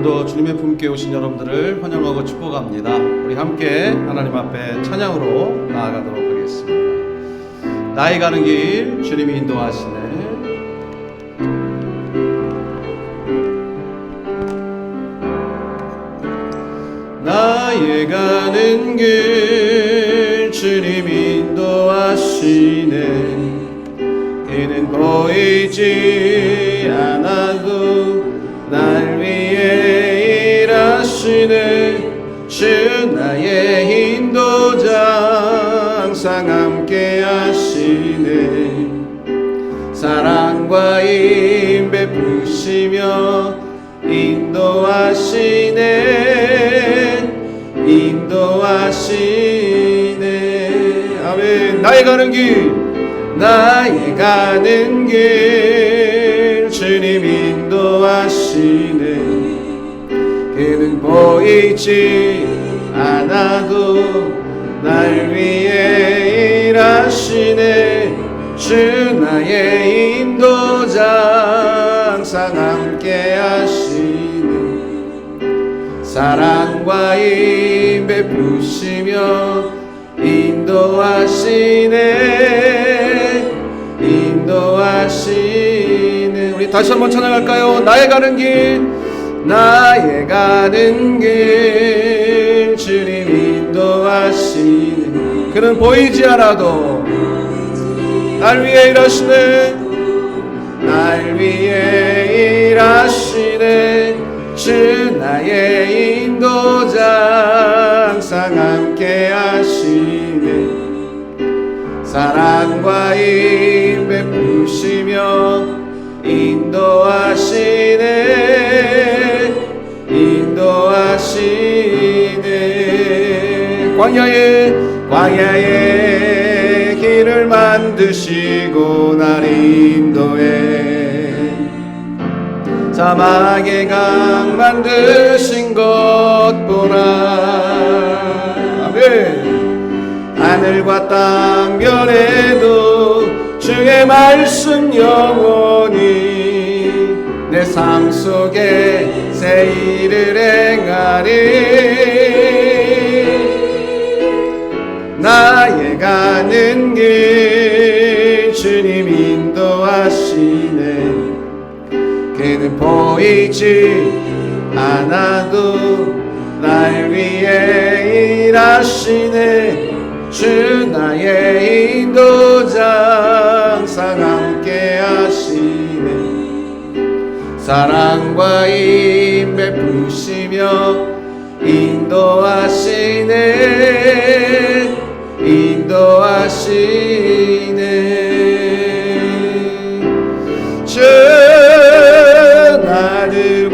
오늘도 주님의 품께 오신 여러분들을 환영하고 축복합니다. 우리 함께 하나님 앞에 찬양으로 나아가도록 하겠습니다. 나의 가는 길 주님이 인도하시네. 나의 가는 길 주님이 인도하시네. 그는 보이지 않아도 날 위해 일하시네. 주 나의 인도자 항상 함께 하시네. 사랑과 힘 베푸시며 인도하시네. 인도하시네. 아멘. 나의 가는 길, 나의 가는 길 주님 인도하시네. 그는 보이지 않아도 날 위해 일하시네. 주 나의 인도자 항상 함께 하시네. 사랑과 힘 베푸시며 인도하시네. 인도하시네. 우리 다시 한번 찬양할까요? 나의 가는 길, 나의 가는 길 주님 인도하시네. 그는 보이지 않아도 날 위해 일하시네. 날 위해 일하시네. 주 나의 인도자 항상 함께 하시네. 사랑과 힘 베푸시며 인도하시네. 인도하시네. 광야에 길을 만드시고 날 인도해. 사막에 강 만드신 것 보라. 아멘. 하늘과 땅 변해도 주의 말씀 영원히 내 삶 속에 새 일을 행하리. 나의 가는 길 주님 인도하시네. 그는 보이지 않아도 날 위해 일하시네. 주 나의 인도자 항상 함께 하시네. 사랑과 힘 베푸시며 인도하시네. 인도하시네. 주 나를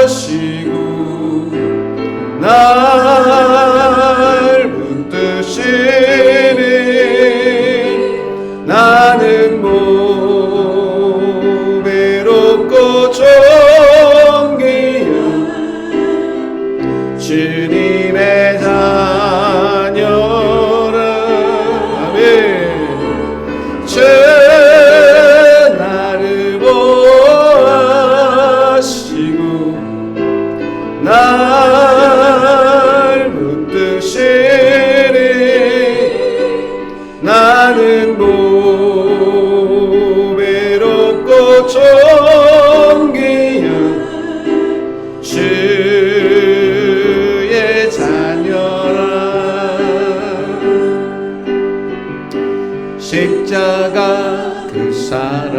보시고 날 붙드시니 나는 외롭고 존귀한 주님의 자녀라. 아멘. 주 나를 보시고 날 붙드시니 나는 외롭고 존귀한 주의 자녀라. 십자가 그 사랑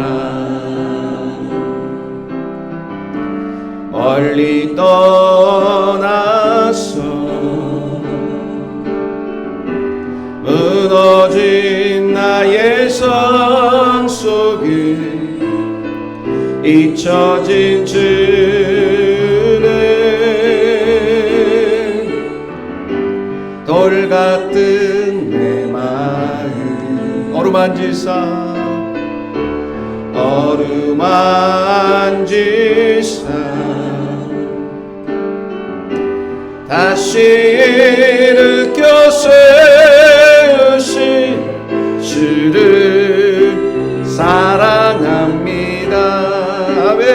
멀리 떠나서 무너진 나의 삶 속에 잊혀진 주는 돌 같은 내 마음 어루만지사 다시 일으켜 세우신 주를 사랑합니다. 아멘.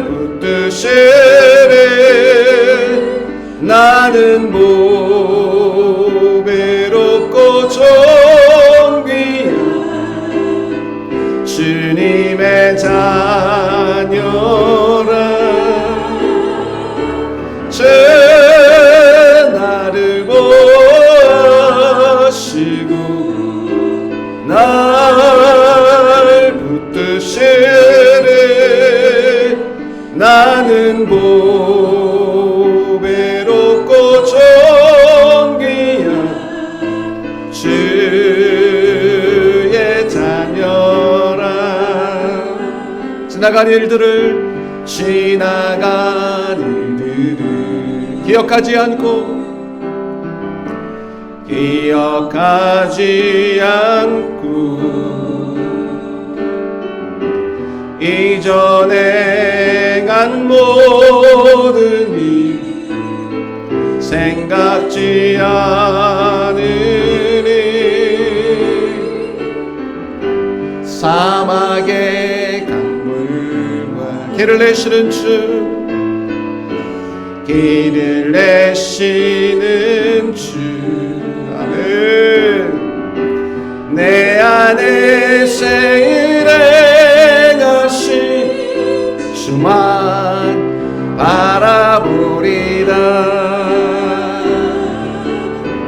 붙드시네. 나는 보배롭고 존귀한 주님의 자녀라. 제 나를 보시고 날 붙드시네. 나는 보배롭고 존귀한 주의 자녀라. 지나간 일들을 기억하지 않고 이전에 행한 모든 일 생각지 않으니 사막의 강물과 길을 내시는 주, 길을 내시는 주. 아멘. 내 안에 생을 행하신 주만 바라보리라.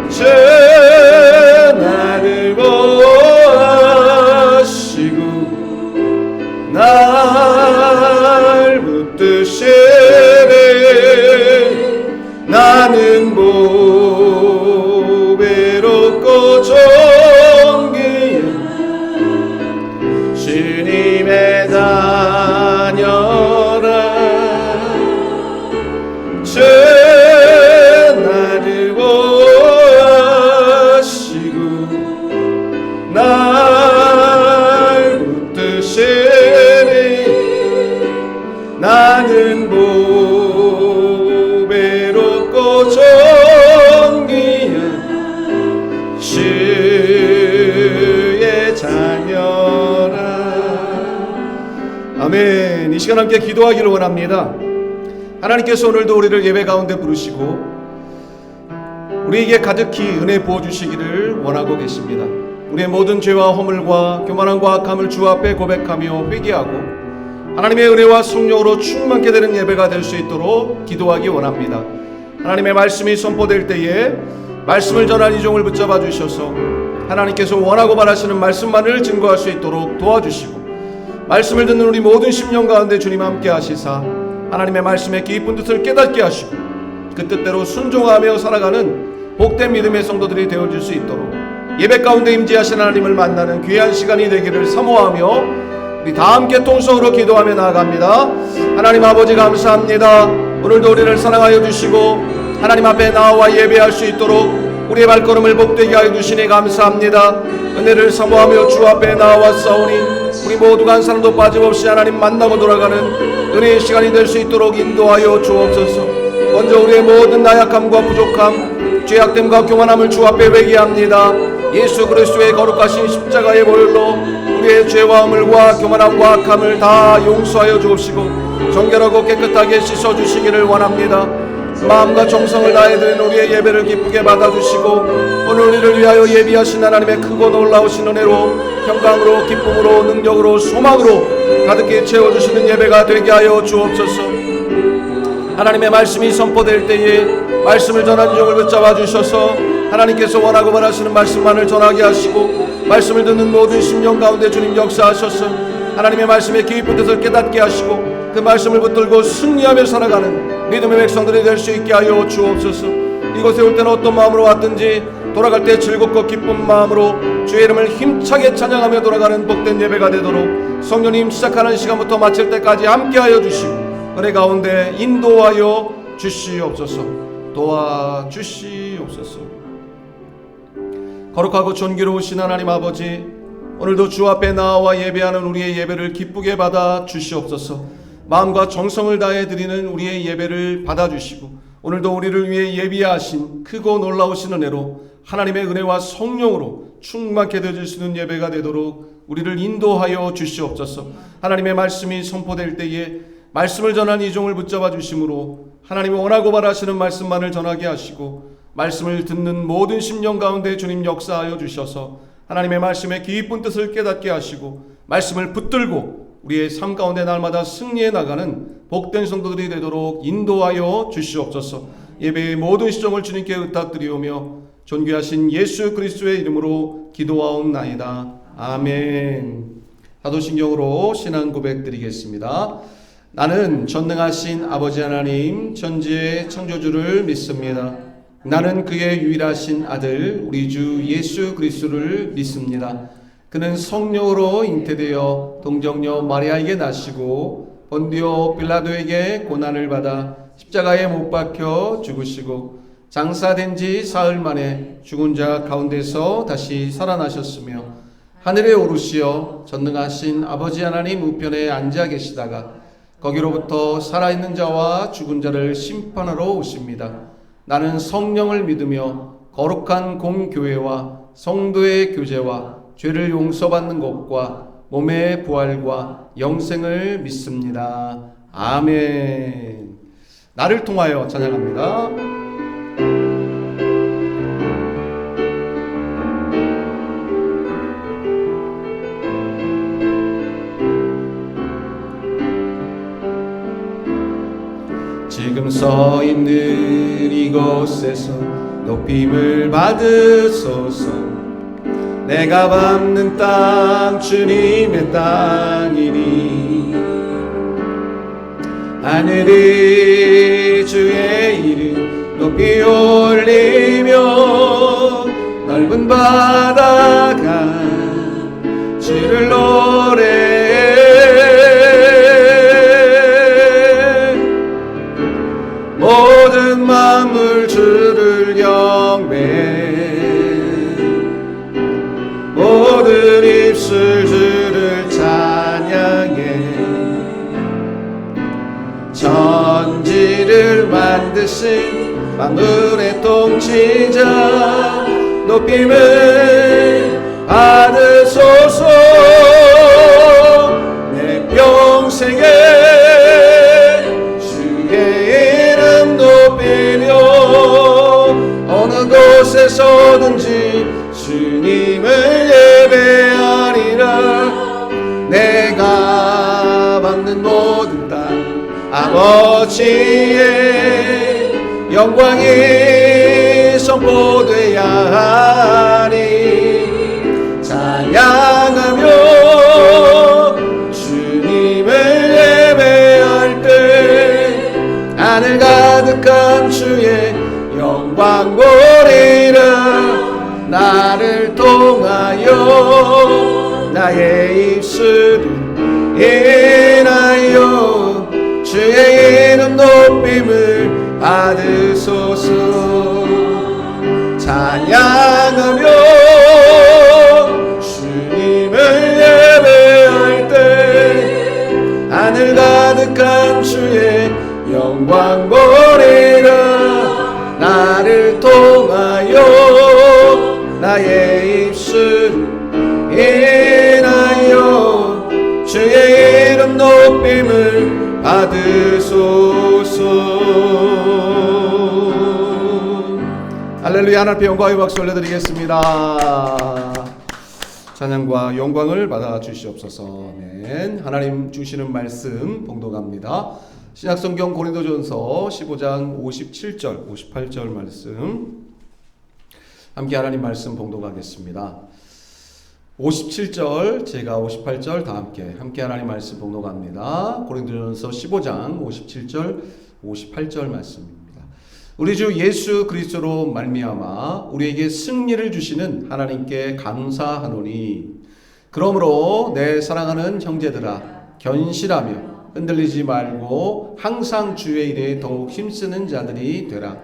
주 나를 보시고 날 붙드시네. 나는 보배롭고 존귀한 주님의 자녀라. 주 나를 보시고 날 붙드시네. 나는 보배롭고 존귀한 주의 자녀라. 아멘. 이 시간 함께 기도하기를 원합니다. 하나님께서 오늘도 우리를 예배 가운데 부르시고 우리에게 가득히 은혜 부어주시기를 원하고 계십니다. 우리의 모든 죄와 허물과 교만함과 악함을 주 앞에 고백하며 회개하고 하나님의 은혜와 성령으로 충만케 되는 예배가 될 수 있도록 기도하기 원합니다. 하나님의 말씀이 선포될 때에 말씀을 전한 이 종을 붙잡아 주셔서 하나님께서 원하고 바라시는 말씀만을 증거할 수 있도록 도와주시고 말씀을 듣는 우리 모든 심령 가운데 주님 함께 하시사 하나님의 말씀의 깊은 뜻을 깨닫게 하시고 그 뜻대로 순종하며 살아가는 복된 믿음의 성도들이 되어줄 수 있도록 예배 가운데 임재하신 하나님을 만나는 귀한 시간이 되기를 사모하며 우리 다 함께 통성으로 기도하며 나아갑니다. 하나님 아버지 감사합니다. 오늘도 우리를 사랑하여 주시고 하나님 앞에 나와 예배할 수 있도록 우리의 발걸음을 복되게 하여 주시니 감사합니다. 은혜를 사모하며 주 앞에 나왔사오니 우리 모두가 한 사람도 빠짐없이 하나님 만나고 돌아가는 은혜의 시간이 될 수 있도록 인도하여 주옵소서. 먼저 우리의 모든 나약함과 부족함, 죄악됨과 교만함을 주 앞에 회개합니다. 예수 그리스도의 거룩하신 십자가의 보혈로 우리의 죄와 허물과 교만함과 악함을 다 용서하여 주옵시고 정결하고 깨끗하게 씻어주시기를 원합니다. 마음과 정성을 다해 드린 우리의 예배를 기쁘게 받아주시고 오늘 우리를 위하여 예비하신 하나님의 크고 놀라우신 은혜로 평강으로 기쁨으로 능력으로 소망으로 가득히 채워주시는 예배가 되게 하여 주옵소서. 하나님의 말씀이 선포될 때에 말씀을 전하는 종을 붙잡아 주셔서 하나님께서 원하고 바라시는 말씀만을 전하게 하시고 말씀을 듣는 모든 심령 가운데 주님 역사하셔서 하나님의 말씀의 깊은 뜻을 깨닫게 하시고 그 말씀을 붙들고 승리하며 살아가는 믿음의 백성들이 될 수 있게 하여 주옵소서. 이곳에 올 때는 어떤 마음으로 왔든지 돌아갈 때 즐겁고 기쁜 마음으로 주의 이름을 힘차게 찬양하며 돌아가는 복된 예배가 되도록 성령님 시작하는 시간부터 마칠 때까지 함께하여 주시고 은혜 가운데 인도하여 주시옵소서. 도와주시옵소서. 거룩하고 존귀로우신 하나님 아버지, 오늘도 주 앞에 나와 예배하는 우리의 예배를 기쁘게 받아 주시옵소서. 마음과 정성을 다해 드리는 우리의 예배를 받아 주시고 오늘도 우리를 위해 예비하신 크고 놀라우신 은혜로 하나님의 은혜와 성령으로 충만케 되어지시는 예배가 되도록 우리를 인도하여 주시옵소서. 하나님의 말씀이 선포될 때에 말씀을 전한 이종을 붙잡아 주심으로 하나님이 원하고 바라시는 말씀만을 전하게 하시고 말씀을 듣는 모든 심령 가운데 주님 역사하여 주셔서 하나님의 말씀의 깊은 뜻을 깨닫게 하시고 말씀을 붙들고 우리의 삶 가운데 날마다 승리해 나가는 복된 성도들이 되도록 인도하여 주시옵소서. 예배의 모든 시종을 주님께 의탁드리오며 존귀하신 예수 그리스도의 이름으로 기도하옵나이다. 아멘. 사도신경으로 신앙 고백 드리겠습니다. 나는 전능하신 아버지 하나님 전지의 창조주를 믿습니다. 나는 그의 유일하신 아들 우리 주 예수 그리스도를 믿습니다. 그는 성령으로 잉태되어 동정녀 마리아에게 나시고 본디오 빌라도에게 고난을 받아 십자가에 못 박혀 죽으시고 장사된 지 사흘 만에 죽은 자 가운데서 다시 살아나셨으며 하늘에 오르시어 전능하신 아버지 하나님 우편에 앉아 계시다가 거기로부터 살아있는 자와 죽은 자를 심판하러 오십니다. 나는 성령을 믿으며 거룩한 공교회와 성도의 교제와 죄를 용서받는 것과 몸의 부활과 영생을 믿습니다. 아멘. 나를 통하여 찬양합니다. 지금 서 있는 이곳에서 높임을 받으소서. 내가 밟는 땅 주님의 땅이니 하늘이 주의 이름 높이 올리며 넓은 바다가 주를 노래해. 모든 만물 주를 경배해. 모든 입술 주를 찬양해. 천지를 만드신 만물의 통치자 높임을 받으소서. 내 평생에 주의 이름 높이며 어느 곳에서든지 주님을 예배하리라. 내가 받는 모든 땅 아버지의 영광이 선포되어야 하니 찬양하며 주님을 예배할 때 하늘 가득한 주의 영광 보리라. 나를 통하여 나의 입술을 인하여 주의 이름 높임을 받으소서. 찬양하며 주님을 예배할 때 하늘 가득한 주의 영광 보리라. 나를 통하여 나의 입술 인하여 주의 이름 높임을 받으소서. 할렐루야. 하나님께 영광의 박수 올려드리겠습니다. 찬양과 영광을 받아 주시옵소서. 아멘. 하나님 주시는 말씀 봉독합니다. 신약성경 고린도전서 15장 57절 58절 말씀 함께 하나님 말씀 봉독하겠습니다. 57절 제가 58절 다 함께 하나님 말씀 봉독합니다. 고린도전서 15장 57절 58절 말씀입니다. 우리 주 예수 그리스도로 말미암아 우리에게 승리를 주시는 하나님께 감사하노니 그러므로 내 사랑하는 형제들아 견실하며 흔들리지 말고 항상 주의 일에 더욱 힘쓰는 자들이 되라.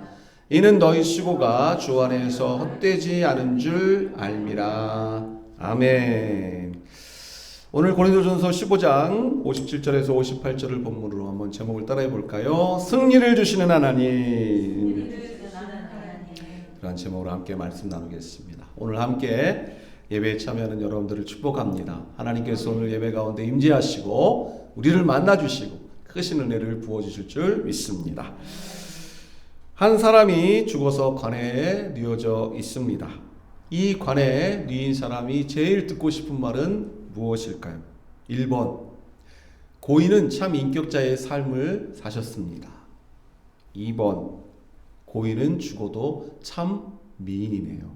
이는 너희 수고가 주 안에서 헛되지 않은 줄 알미라. 아멘. 오늘 고린도전서 15장 57절에서 58절을 본문으로 한번 제목을 따라해 볼까요? 승리를 주시는 하나님. 그런 제목으로 함께 말씀 나누겠습니다. 오늘 함께 예배에 참여하는 여러분들을 축복합니다. 하나님께서 오늘 예배 가운데 임재하시고 우리를 만나주시고 크신 은혜를 부어주실 줄 믿습니다. 한 사람이 죽어서 관에에 뉘어져 있습니다. 이 관에에 뉘인 사람이 제일 듣고 싶은 말은 무엇일까요? 1번, 고인은 참 인격자의 삶을 사셨습니다. 2번, 고인은 죽어도 참 미인이네요.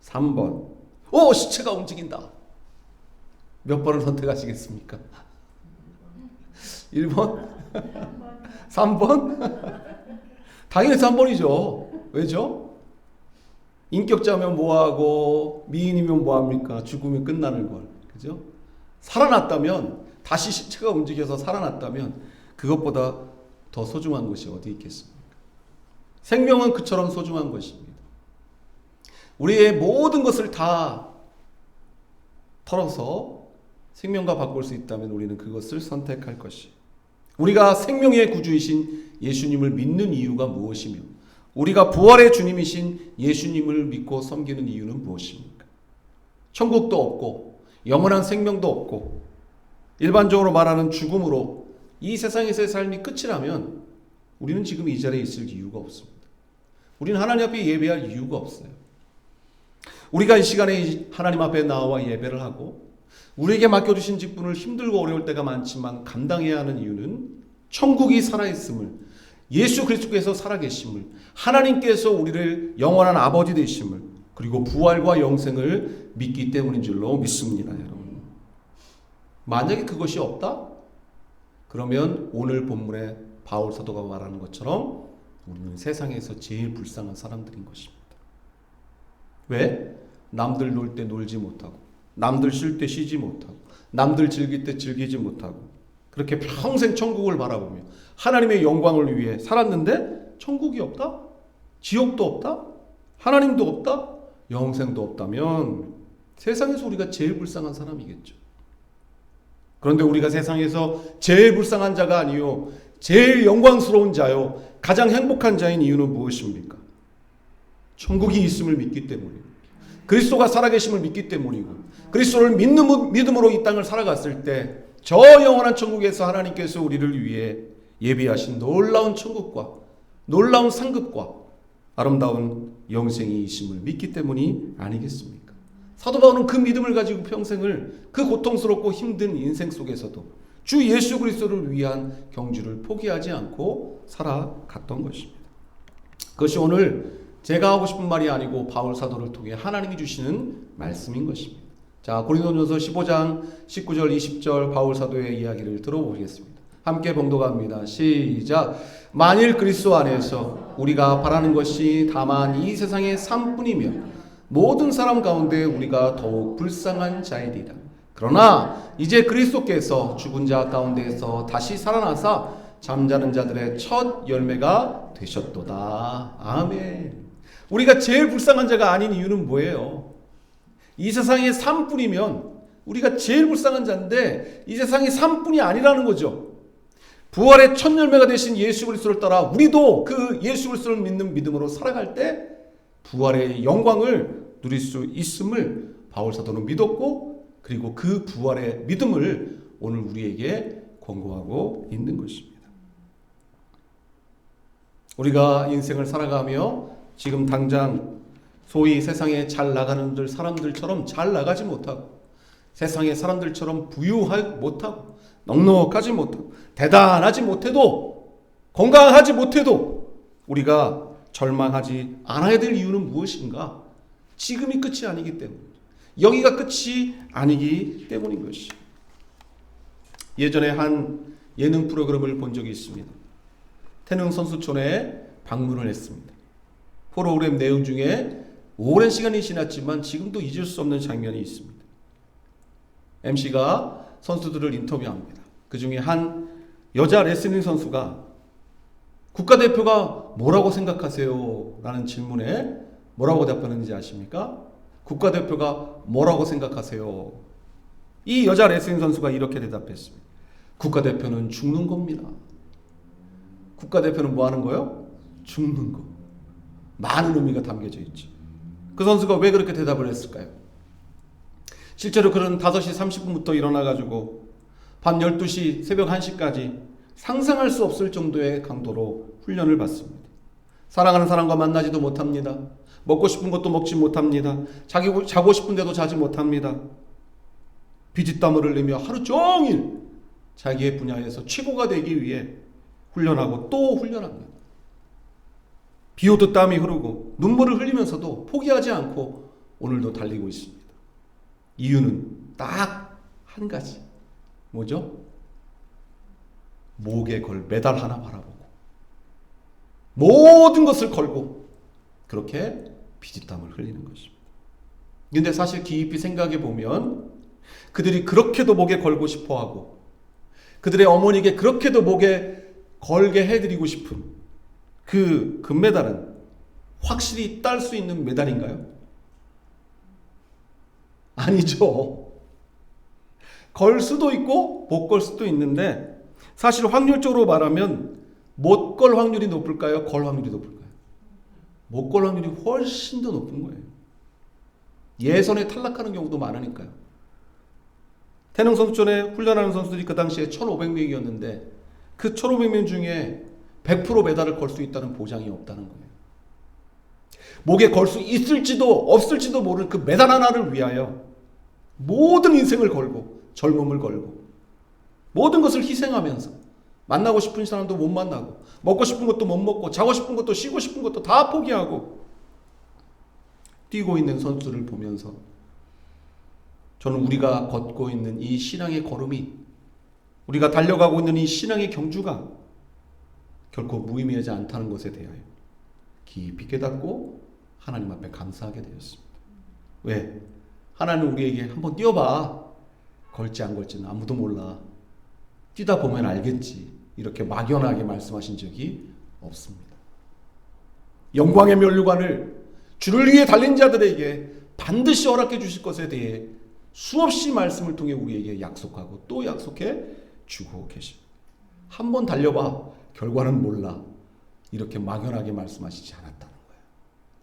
3번, 시체가 움직인다. 몇 번을 선택하시겠습니까? 1번? 3번? 당연히 3번이죠. 왜죠? 인격자면 뭐하고 미인이면 뭐합니까? 죽으면 끝나는 걸. 그죠? 살아났다면, 다시 시체가 움직여서 살아났다면 그것보다 더 소중한 것이 어디 있겠습니까? 생명은 그처럼 소중한 것입니다. 우리의 모든 것을 다 털어서 생명과 바꿀 수 있다면 우리는 그것을 선택할 것이. 우리가 생명의 구주이신 예수님을 믿는 이유가 무엇이며 우리가 부활의 주님이신 예수님을 믿고 섬기는 이유는 무엇입니까? 천국도 없고 영원한 생명도 없고 일반적으로 말하는 죽음으로 이 세상에서의 삶이 끝이라면 우리는 지금 이 자리에 있을 이유가 없습니다. 우리는 하나님 앞에 예배할 이유가 없어요. 우리가 이 시간에 하나님 앞에 나와 예배를 하고 우리에게 맡겨주신 직분을 힘들고 어려울 때가 많지만 감당해야 하는 이유는 천국이 살아있음을, 예수 그리스도께서 살아계심을, 하나님께서 우리를 영원한 아버지 되심을, 그리고 부활과 영생을 믿기 때문인 줄로 믿습니다, 여러분. 만약에 그것이 없다? 그러면 오늘 본문에 바울 사도가 말하는 것처럼 우리는 세상에서 제일 불쌍한 사람들인 것입니다. 왜? 남들 놀 때 놀지 못하고, 남들 쉴 때 쉬지 못하고, 남들 즐길 때 즐기지 못하고, 그렇게 평생 천국을 바라보며 하나님의 영광을 위해 살았는데 천국이 없다? 지옥도 없다? 하나님도 없다? 영생도 없다면 세상에서 우리가 제일 불쌍한 사람이겠죠. 그런데 우리가 세상에서 제일 불쌍한 자가 아니요 제일 영광스러운 자요 가장 행복한 자인 이유는 무엇입니까? 천국이 있음을 믿기 때문이고 그리스도가 살아계심을 믿기 때문이고 그리스도를 믿는 믿음으로 이 땅을 살아갔을 때 저 영원한 천국에서 하나님께서 우리를 위해 예비하신 놀라운 천국과 놀라운 상급과 아름다운 영생이 있음을 믿기 때문이 아니겠습니까? 사도 바울은 그 믿음을 가지고 평생을 그 고통스럽고 힘든 인생 속에서도 주 예수 그리스도를 위한 경주를 포기하지 않고 살아갔던 것입니다. 그것이 오늘 제가 하고 싶은 말이 아니고 바울 사도를 통해 하나님이 주시는 말씀인 것입니다. 자, 고린도전서 15장 19절 20절 바울 사도의 이야기를 들어보겠습니다. 함께 봉독합니다. 시작. 만일 그리스도 안에서 우리가 바라는 것이 다만 이 세상의 삶뿐이며 모든 사람 가운데 우리가 더욱 불쌍한 자이리라. 그러나 이제 그리스도께서 죽은 자 가운데에서 다시 살아나사 잠자는 자들의 첫 열매가 되셨도다. 아멘. 우리가 제일 불쌍한 자가 아닌 이유는 뭐예요? 이 세상의 삶뿐이면 우리가 제일 불쌍한 자인데 이 세상의 삶뿐이 아니라는 거죠. 부활의 첫 열매가 되신 예수 그리스도를 따라 우리도 그 예수 그리스도를 믿는 믿음으로 살아갈 때 부활의 영광을 누릴 수 있음을 바울 사도는 믿었고 그리고 그 부활의 믿음을 오늘 우리에게 권고하고 있는 것입니다. 우리가 인생을 살아가며 지금 당장 소위 세상에 잘 나가는 사람들처럼 잘 나가지 못하고 세상의 사람들처럼 부유하지 못하고 넉넉하지 못하고 대단하지 못해도 건강하지 못해도 우리가 절망하지 않아야 될 이유는 무엇인가? 지금이 끝이 아니기 때문에 여기가 끝이 아니기 때문인 것이. 예전에 한 예능 프로그램을 본 적이 있습니다. 태릉 선수촌에 방문을 했습니다. 프로그램 내용 중에 오랜 시간이 지났지만 지금도 잊을 수 없는 장면이 있습니다. MC가 선수들을 인터뷰합니다. 그 중에 한 여자 레슬링 선수가 국가대표가 뭐라고 생각하세요? 라는 질문에 뭐라고 답하는지 아십니까? 국가대표가 뭐라고 생각하세요? 이 여자 레슬링 선수가 이렇게 대답했습니다. 국가대표는 죽는 겁니다. 국가대표는 뭐 하는 거예요? 죽는 거. 많은 의미가 담겨져 있죠. 그 선수가 왜 그렇게 대답을 했을까요? 실제로 그는 5시 30분부터 일어나가지고 밤 12시, 새벽 1시까지 상상할 수 없을 정도의 강도로 훈련을 받습니다. 사랑하는 사람과 만나지도 못합니다. 먹고 싶은 것도 먹지 못합니다. 자고 싶은데도 자지 못합니다. 피지땀을 흘리며 하루 종일 자기의 분야에서 최고가 되기 위해 훈련하고 또 훈련합니다. 비 오듯 땀이 흐르고 눈물을 흘리면서도 포기하지 않고 오늘도 달리고 있습니다. 이유는 딱 한 가지. 뭐죠? 목에 걸 메달 하나 바라보고 모든 것을 걸고 그렇게 피지땀을 흘리는 것입니다. 근데 사실 깊이 생각해 보면 그들이 그렇게도 목에 걸고 싶어하고 그들의 어머니에게 그렇게도 목에 걸게 해드리고 싶은 그 금메달은 확실히 딸 수 있는 메달인가요? 아니죠. 걸 수도 있고 못 걸 수도 있는데 사실 확률적으로 말하면 못 걸 확률이 높을까요? 걸 확률이 높을까요? 못 걸 확률이 훨씬 더 높은 거예요. 예선에 탈락하는 경우도 많으니까요. 태릉 선수촌에 훈련하는 선수들이 그 당시에 1,500명이었는데 그 1,500명 중에 100% 메달을 걸 수 있다는 보장이 없다는 거예요. 목에 걸 수 있을지도 없을지도 모르는 그 메달 하나를 위하여 모든 인생을 걸고 젊음을 걸고 모든 것을 희생하면서 만나고 싶은 사람도 못 만나고 먹고 싶은 것도 못 먹고 자고 싶은 것도 쉬고 싶은 것도 다 포기하고 뛰고 있는 선수를 보면서 저는 우리가 걷고 있는 이 신앙의 걸음이 우리가 달려가고 있는 이 신앙의 경주가 결코 무의미하지 않다는 것에 대하여 깊이 깨닫고 하나님 앞에 감사하게 되었습니다. 왜? 하나님 우리에게 한번 뛰어봐. 걸지 안 걸지는 아무도 몰라. 뛰다 보면 알겠지. 이렇게 막연하게 말씀하신 적이 없습니다. 영광의 면류관을 주를 위해 달린 자들에게 반드시 허락해 주실 것에 대해 수없이 말씀을 통해 우리에게 약속하고 또 약속해 주고 계십니다. 한번 달려봐. 결과는 몰라. 이렇게 막연하게 말씀하시지 않았다는 거예요.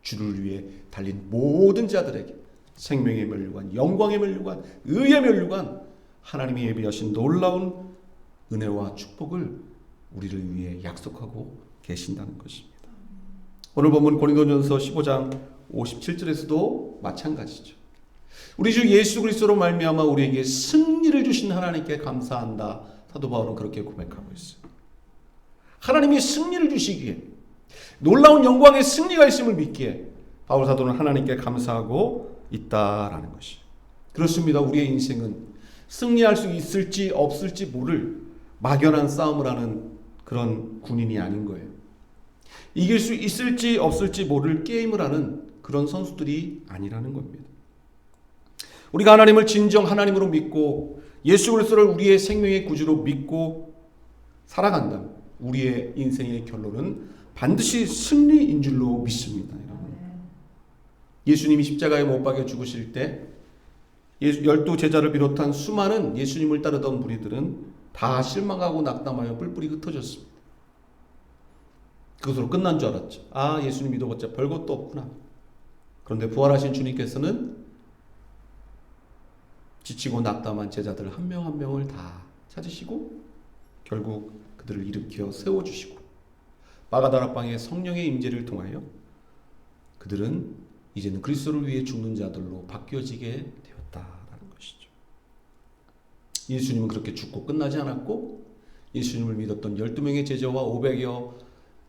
주를 위해 달린 모든 자들에게 생명의 면류관, 영광의 면류관, 의의 면류관, 하나님이 예비하신 놀라운 은혜와 축복을 우리를 위해 약속하고 계신다는 것입니다. 오늘 본문 고린도전서 15장 57절에서도 마찬가지죠. 우리 주 예수 그리스도로 말미암아 우리에게 승리를 주신 하나님께 감사한다. 사도 바울은 그렇게 고백하고 있어요. 하나님이 승리를 주시기에 놀라운 영광의 승리가 있음을 믿기에 바울 사도는 하나님께 감사하고 있다라는 것이. 그렇습니다. 우리의 인생은 승리할 수 있을지 없을지 모를 막연한 싸움을 하는 그런 군인이 아닌 거예요. 이길 수 있을지 없을지 모를 게임을 하는 그런 선수들이 아니라는 겁니다. 우리가 하나님을 진정 하나님으로 믿고 예수 그리스도를 우리의 생명의 구주로 믿고 살아간다면 우리의 인생의 결론은 반드시 승리인 줄로 믿습니다. 여러분. 예수님이 십자가에 못 박혀 죽으실 때 12제자를 비롯한 수많은 예수님을 따르던 무리들은 다 실망하고 낙담하여 뿔뿔이 흩어졌습니다. 그것으로 끝난 줄 알았죠. 아, 예수님 믿어봤자 별것도 없구나. 그런데 부활하신 주님께서는 지치고 낙담한 제자들 한 명 한 명을 다 찾으시고 결국 그들을 일으켜 세워주시고 마가다락방의 성령의 임재를 통하여 그들은 이제는 그리스도를 위해 죽는 자들로 바뀌어지게 되었다라는 것이죠. 예수님은 그렇게 죽고 끝나지 않았고 예수님을 믿었던 12명의 제자와 500여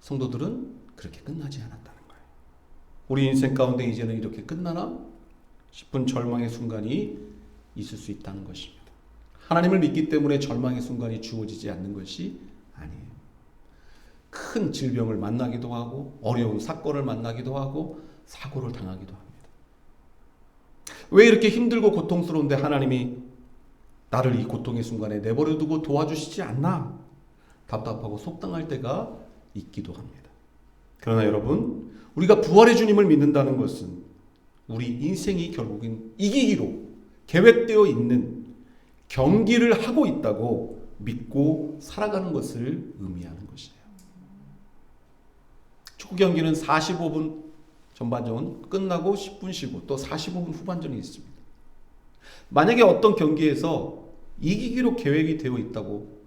성도들은 그렇게 끝나지 않았다는 거예요. 우리 인생 가운데 이제는 이렇게 끝나나 싶은 절망의 순간이 있을 수 있다는 것입니다. 하나님을 믿기 때문에 절망의 순간이 주어지지 않는 것이 아니에요. 큰 질병을 만나기도 하고 어려운 사건을 만나기도 하고 사고를 당하기도 합니다. 왜 이렇게 힘들고 고통스러운데 하나님이 나를 이 고통의 순간에 내버려 두고 도와주시지 않나 답답하고 속당할 때가 있기도 합니다. 그러나 여러분, 우리가 부활의 주님을 믿는다는 것은 우리 인생이 결국엔 이기기로 계획되어 있는 경기를 하고 있다고 믿고 살아가는 것을 의미하는 것이에요. 축구 경기는 45분 전반전 끝나고 10분 쉬고 또 45분 후반전이 있습니다. 만약에 어떤 경기에서 이기기로 계획이 되어 있다고,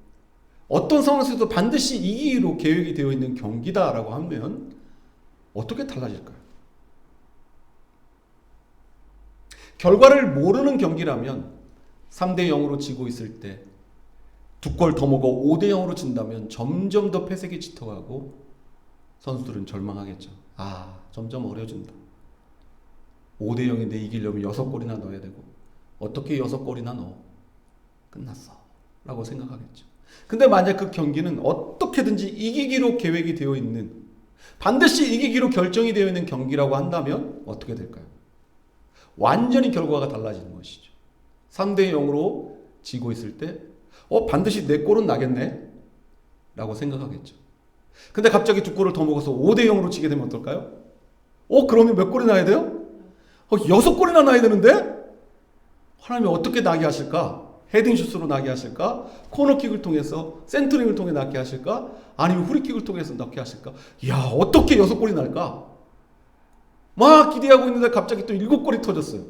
어떤 상황에서도 반드시 이기기로 계획이 되어 있는 경기다라고 하면 어떻게 달라질까요? 결과를 모르는 경기라면 3대 0으로 지고 있을 때 두 골 더 먹어 5대 0으로 진다면 점점 더 패색이 짙어가고 선수들은 절망하겠죠. 아, 점점 어려진다. 5대 0인데 이기려면 6골이나 넣어야 되고 어떻게 6골이나 넣어? 끝났어 라고 생각하겠죠. 근데 만약 그 경기는 어떻게든지 이기기로 계획이 되어 있는, 반드시 이기기로 결정이 되어 있는 경기라고 한다면 어떻게 될까요? 완전히 결과가 달라지는 것이죠. 3대 0으로 지고 있을 때 반드시 내 골은 나겠네 라고 생각하겠죠. 근데 갑자기 두 골을 더 먹어서 5대 0으로 지게 되면 어떨까요? 그러면 몇 골이 나야 돼요? 6골이나 나야 되는데? 하나님이 어떻게 나게 하실까? 헤딩슛으로 나게 하실까? 코너킥을 통해서, 센터링을 통해 나게 하실까? 아니면 프리킥을 통해서 나게 하실까? 이야, 어떻게 6골이 날까? 막 기대하고 있는데 갑자기 또 7골이 터졌어요.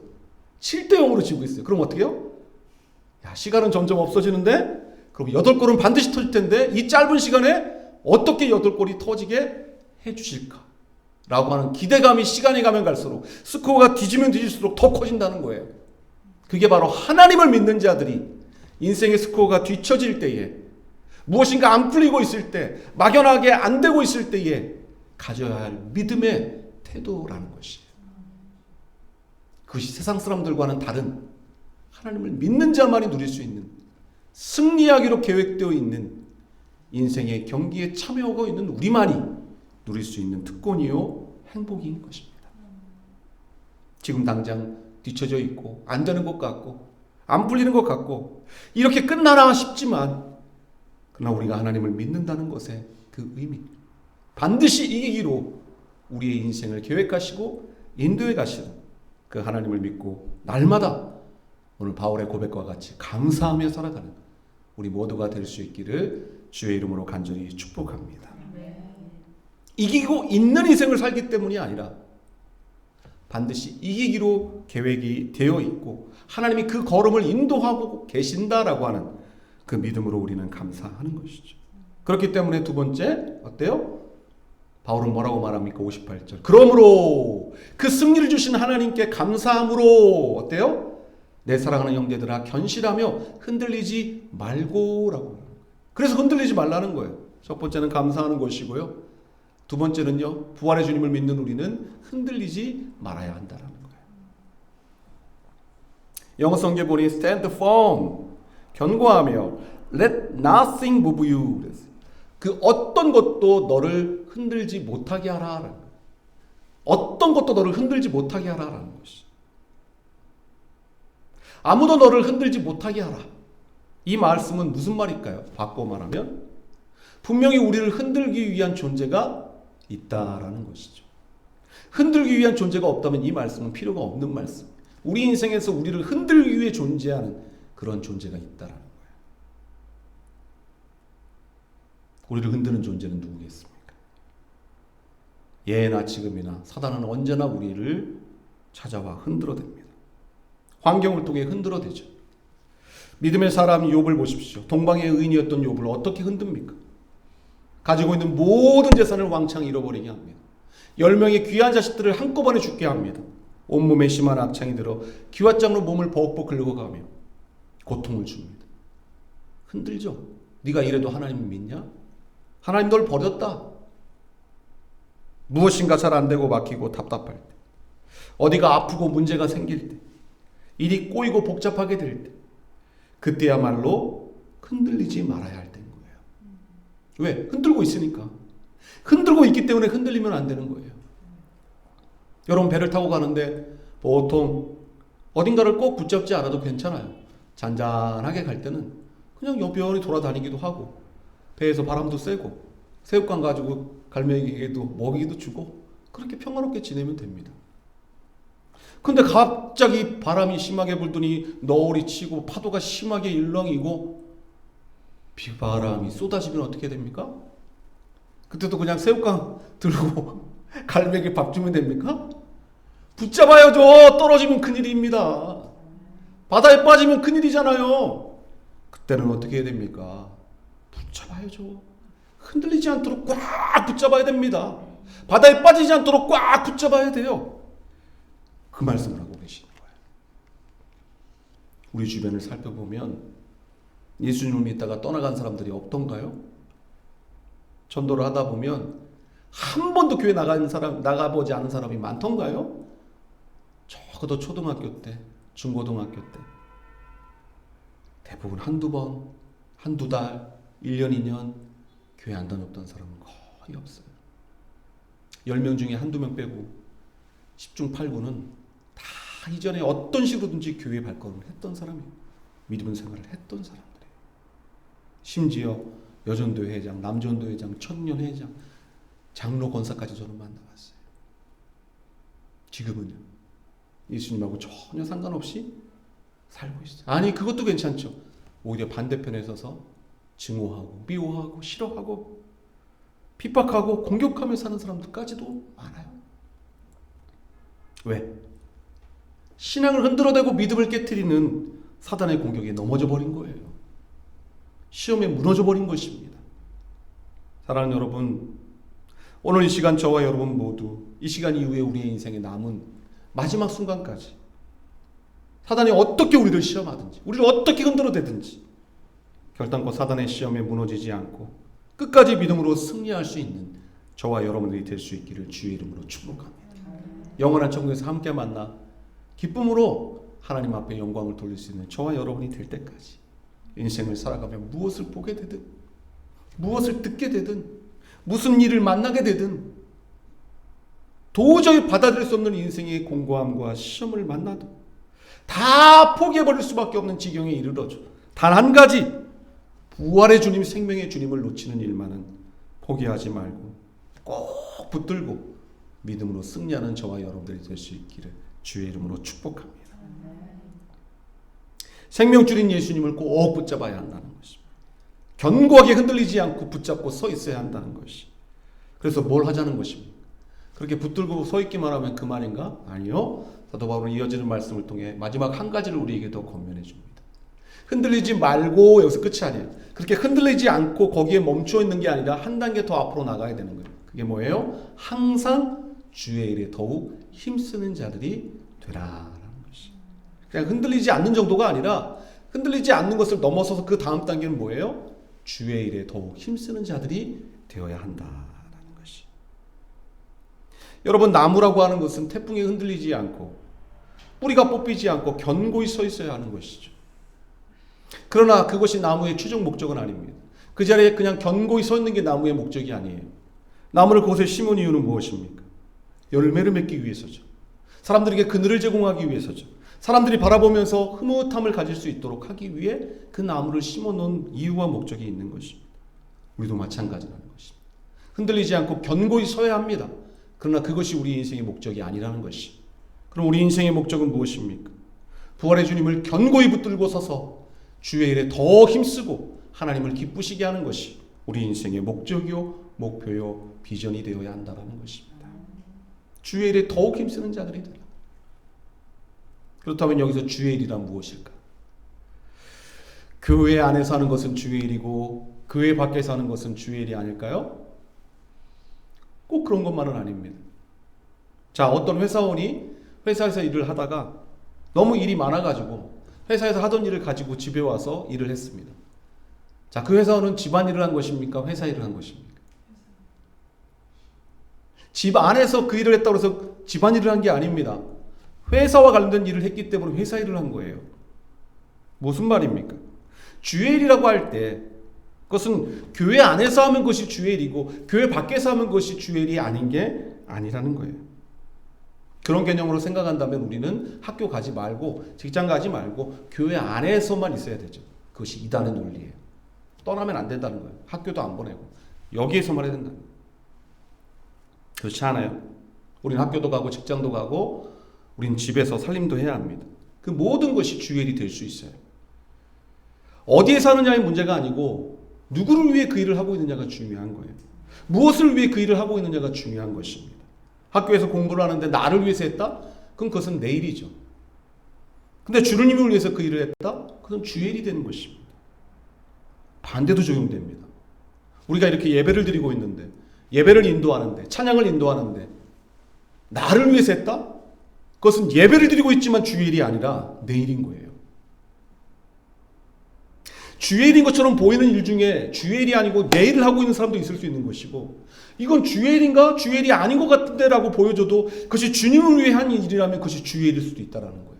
7대 0으로 지고 있어요. 그럼 어떻게 해요? 야, 시간은 점점 없어지는데 그럼 8골은 반드시 터질 텐데 이 짧은 시간에 어떻게 8골이 터지게 해주실까? 라고 하는 기대감이 시간이 가면 갈수록, 스코어가 뒤지면 뒤질수록 더 커진다는 거예요. 그게 바로 하나님을 믿는 자들이 인생의 스코어가 뒤처질 때에, 무엇인가 안 풀리고 있을 때, 막연하게 안 되고 있을 때에 가져야 할 믿음의 태도라는 것이에요. 그것이 세상 사람들과는 다른, 하나님을 믿는 자만이 누릴 수 있는, 승리하기로 계획되어 있는 인생의 경기에 참여하고 있는 우리만이 누릴 수 있는 특권이요 행복인 것입니다. 지금 당장 뒤처져 있고 안 되는 것 같고 안 풀리는 것 같고 이렇게 끝나나 싶지만, 그러나 우리가 하나님을 믿는다는 것의 그 의미, 반드시 이기기로 우리의 인생을 계획하시고 인도해 가시는 그 하나님을 믿고 날마다 오늘 바울의 고백과 같이 감사하며 살아가는 우리 모두가 될 수 있기를 주의 이름으로 간절히 축복합니다. 이기고 있는 인생을 살기 때문이 아니라 반드시 이기기로 계획이 되어 있고 하나님이 그 걸음을 인도하고 계신다라고 하는 그 믿음으로 우리는 감사하는 것이죠. 그렇기 때문에 두 번째 어때요? 바울은 뭐라고 말합니까? 58절. 그러므로 그 승리를 주신 하나님께 감사함으로 어때요? 내 사랑하는 형제들아 견실하며 흔들리지 말고라고 말합니다. 그래서 흔들리지 말라는 거예요. 첫 번째는 감사하는 것이고요. 두 번째는요, 부활의 주님을 믿는 우리는 흔들리지 말아야 한다는 거예요. 영어 성경에 보니 stand firm, 견고하며 let nothing move you. 그 어떤 것도 너를 흔들지 못하게 하라라는 거예요. 어떤 것도 너를 흔들지 못하게 하라라는 것이. 아무도 너를 흔들지 못하게 하라. 이 말씀은 무슨 말일까요? 바꿔 말하면 분명히 우리를 흔들기 위한 존재가 있다라는 것이죠. 흔들기 위한 존재가 없다면 이 말씀은 필요가 없는 말씀. 우리 인생에서 우리를 흔들기 위해 존재하는 그런 존재가 있다라는 거예요. 우리를 흔드는 존재는 누구겠습니까? 예나 지금이나 사단은 언제나 우리를 찾아와 흔들어댑니다. 환경을 통해 흔들어대죠. 믿음의 사람 욥을 보십시오. 동방의 의인이었던 욥을 어떻게 흔듭니까? 가지고 있는 모든 재산을 왕창 잃어버리게 합니다. 10명의 귀한 자식들을 한꺼번에 죽게 합니다. 온몸에 심한 악창이 들어 기왓장으로 몸을 버벅버벅 긁어가며 고통을 줍니다. 흔들죠. 네가 이래도 하나님을 믿냐? 하나님 널 버렸다. 무엇인가 잘 안 되고 막히고 답답할 때, 어디가 아프고 문제가 생길 때, 일이 꼬이고 복잡하게 될 때, 그때야말로 흔들리지 말아야 할 때인 거예요. 왜? 흔들고 있으니까. 흔들고 있기 때문에 흔들리면 안 되는 거예요. 여러분, 배를 타고 가는데 보통 어딘가를 꼭 붙잡지 않아도 괜찮아요. 잔잔하게 갈 때는 그냥 여변히 돌아다니기도 하고, 배에서 바람도 쐬고, 새우깡 가지고 갈매기에게도 먹이도 주고, 그렇게 평화롭게 지내면 됩니다. 근데 갑자기 바람이 심하게 불더니 너울이 치고 파도가 심하게 일렁이고 비바람이 쏟아지면 어떻게 됩니까? 그때도 그냥 새우깡 들고 갈매기 밥 주면 됩니까? 붙잡아야죠. 떨어지면 큰일입니다. 바다에 빠지면 큰일이잖아요. 그때는 어떻게 해야 됩니까? 붙잡아야죠. 흔들리지 않도록 꽉 붙잡아야 됩니다. 바다에 빠지지 않도록 꽉 붙잡아야 돼요. 그 말씀을 하고 계시는 거예요. 우리 주변을 살펴보면 예수님을 믿다가 떠나간 사람들이 없던가요? 전도를 하다 보면 한 번도 교회 나가보지 않은 사람이 많던가요? 적어도 초등학교 때, 중고등학교 때 대부분 한두 번, 한두 달, 1년, 2년 교회 안 다녔던 사람은 거의 없어요. 10명 중에 한두 명 빼고 10중 8구는 다 이전에 어떤 식으로든지 교회 발걸음을 했던 사람이에요. 믿음 생활을 했던 사람들이에요. 심지어 여전도 회장, 남전도 회장, 천년 회장, 장로 권사까지 저는 만나봤어요. 지금은요, 예수님하고 전혀 상관없이 살고 있어요. 아니, 그것도 괜찮죠. 오히려 반대편에 서서 증오하고 미워하고 싫어하고 핍박하고 공격하며 사는 사람들까지도 많아요. 왜? 신앙을 흔들어대고 믿음을 깨트리는 사단의 공격에 넘어져 버린 거예요. 시험에 무너져 버린 것입니다. 사랑하는 여러분, 오늘 이 시간 저와 여러분 모두 이 시간 이후에 우리의 인생에 남은 마지막 순간까지 사단이 어떻게 우리를 시험하든지 우리를 어떻게 흔들어대든지 결단코 사단의 시험에 무너지지 않고 끝까지 믿음으로 승리할 수 있는 저와 여러분들이 될 수 있기를 주의 이름으로 축복합니다. 영원한 천국에서 함께 만나 기쁨으로 하나님 앞에 영광을 돌릴 수 있는 저와 여러분이 될 때까지 인생을 살아가며 무엇을 보게 되든 무엇을 듣게 되든 무슨 일을 만나게 되든 도저히 받아들일 수 없는 인생의 공고함과 시험을 만나도 다 포기해버릴 수밖에 없는 지경에 이르러져 단 한 가지, 부활의 주님, 생명의 주님을 놓치는 일만은 포기하지 말고 꼭 붙들고 믿음으로 승리하는 저와 여러분들이 될 수 있기를 주의 이름으로 축복합니다. 생명줄인 예수님을 꼭 붙잡아야 한다는 것입니다. 견고하게 흔들리지 않고 붙잡고 서 있어야 한다는 것이. 그래서 뭘 하자는 것입니까? 그렇게 붙들고 서 있기만 하면 그만인가? 아니요. 사도 바울은 이어지는 말씀을 통해 마지막 한 가지를 우리에게 더 권면해 줍니다. 흔들리지 말고 여기서 끝이 아니에요. 그렇게 흔들리지 않고 거기에 멈춰 있는 게 아니라 한 단계 더 앞으로 나가야 되는 거예요. 그게 뭐예요? 항상 주의 일에 더욱 힘쓰는 자들이 되라라는 것이. 그냥 흔들리지 않는 정도가 아니라 흔들리지 않는 것을 넘어서서 그 다음 단계는 뭐예요? 주의 일에 더욱 힘쓰는 자들이 되어야 한다라는 것이. 여러분, 나무라고 하는 것은 태풍에 흔들리지 않고 뿌리가 뽑히지 않고 견고히 서 있어야 하는 것이죠. 그러나 그것이 나무의 최종 목적은 아닙니다. 그 자리에 그냥 견고히 서 있는 게 나무의 목적이 아니에요. 나무를 그곳에 심은 이유는 무엇입니까? 열매를 맺기 위해서죠. 사람들에게 그늘을 제공하기 위해서죠. 사람들이 바라보면서 흐뭇함을 가질 수 있도록 하기 위해 그 나무를 심어놓은 이유와 목적이 있는 것입니다. 우리도 마찬가지라는 것입니다. 흔들리지 않고 견고히 서야 합니다. 그러나 그것이 우리 인생의 목적이 아니라는 것이. 그럼 우리 인생의 목적은 무엇입니까? 부활의 주님을 견고히 붙들고 서서 주의 일에 더 힘쓰고 하나님을 기쁘시게 하는 것이 우리 인생의 목적이요, 목표요, 비전이 되어야 한다는 것입니다. 주의 일에 더욱 힘쓰는 자들이 되라. 그렇다면 여기서 주의 일이란 무엇일까? 교회 안에서 하는 것은 주의 일이고 교회 밖에서 하는 것은 주의 일이 아닐까요? 꼭 그런 것만은 아닙니다. 자, 어떤 회사원이 회사에서 일을 하다가 너무 일이 많아가지고 회사에서 하던 일을 가지고 집에 와서 일을 했습니다. 자, 그 회사원은 집안일을 한 것입니까? 회사 일을 한 것입니까? 집 안에서 그 일을 했다고 해서 집안일을 한 게 아닙니다. 회사와 관련된 일을 했기 때문에 회사 일을 한 거예요. 무슨 말입니까? 주의 일이라고 할 때 그것은 교회 안에서 하는 것이 주의 일이고 교회 밖에서 하는 것이 주의 일이 아닌 게 아니라는 거예요. 그런 개념으로 생각한다면 우리는 학교 가지 말고 직장 가지 말고 교회 안에서만 있어야 되죠. 그것이 이단의 논리예요. 떠나면 안 된다는 거예요. 학교도 안 보내고 여기에서만 해야 된다는 거예요. 그렇지 않아요. 우리는 학교도 가고 직장도 가고 우리는 집에서 살림도 해야 합니다. 그 모든 것이 주의 일이 될 수 있어요. 어디에 사느냐의 문제가 아니고 누구를 위해 그 일을 하고 있느냐가 중요한 거예요. 무엇을 위해 그 일을 하고 있느냐가 중요한 것입니다. 학교에서 공부를 하는데 나를 위해서 했다? 그럼 그것은 내 일이죠. 근데 주님을 위해서 그 일을 했다? 그건 주의 일이 되는 것입니다. 반대도 적용됩니다. 우리가 이렇게 예배를 드리고 있는데, 예배를 인도하는데, 찬양을 인도하는데 나를 위해서 했다? 그것은 예배를 드리고 있지만 주의 일이 아니라 내 일인 거예요. 주의 일인 것처럼 보이는 일 중에 주의 일이 아니고 내 일을 하고 있는 사람도 있을 수 있는 것이고, 이건 주의 일인가? 주의 일이 아닌 것 같은데 라고 보여줘도 그것이 주님을 위해 한 일이라면 그것이 주의 일일 수도 있다는 거예요.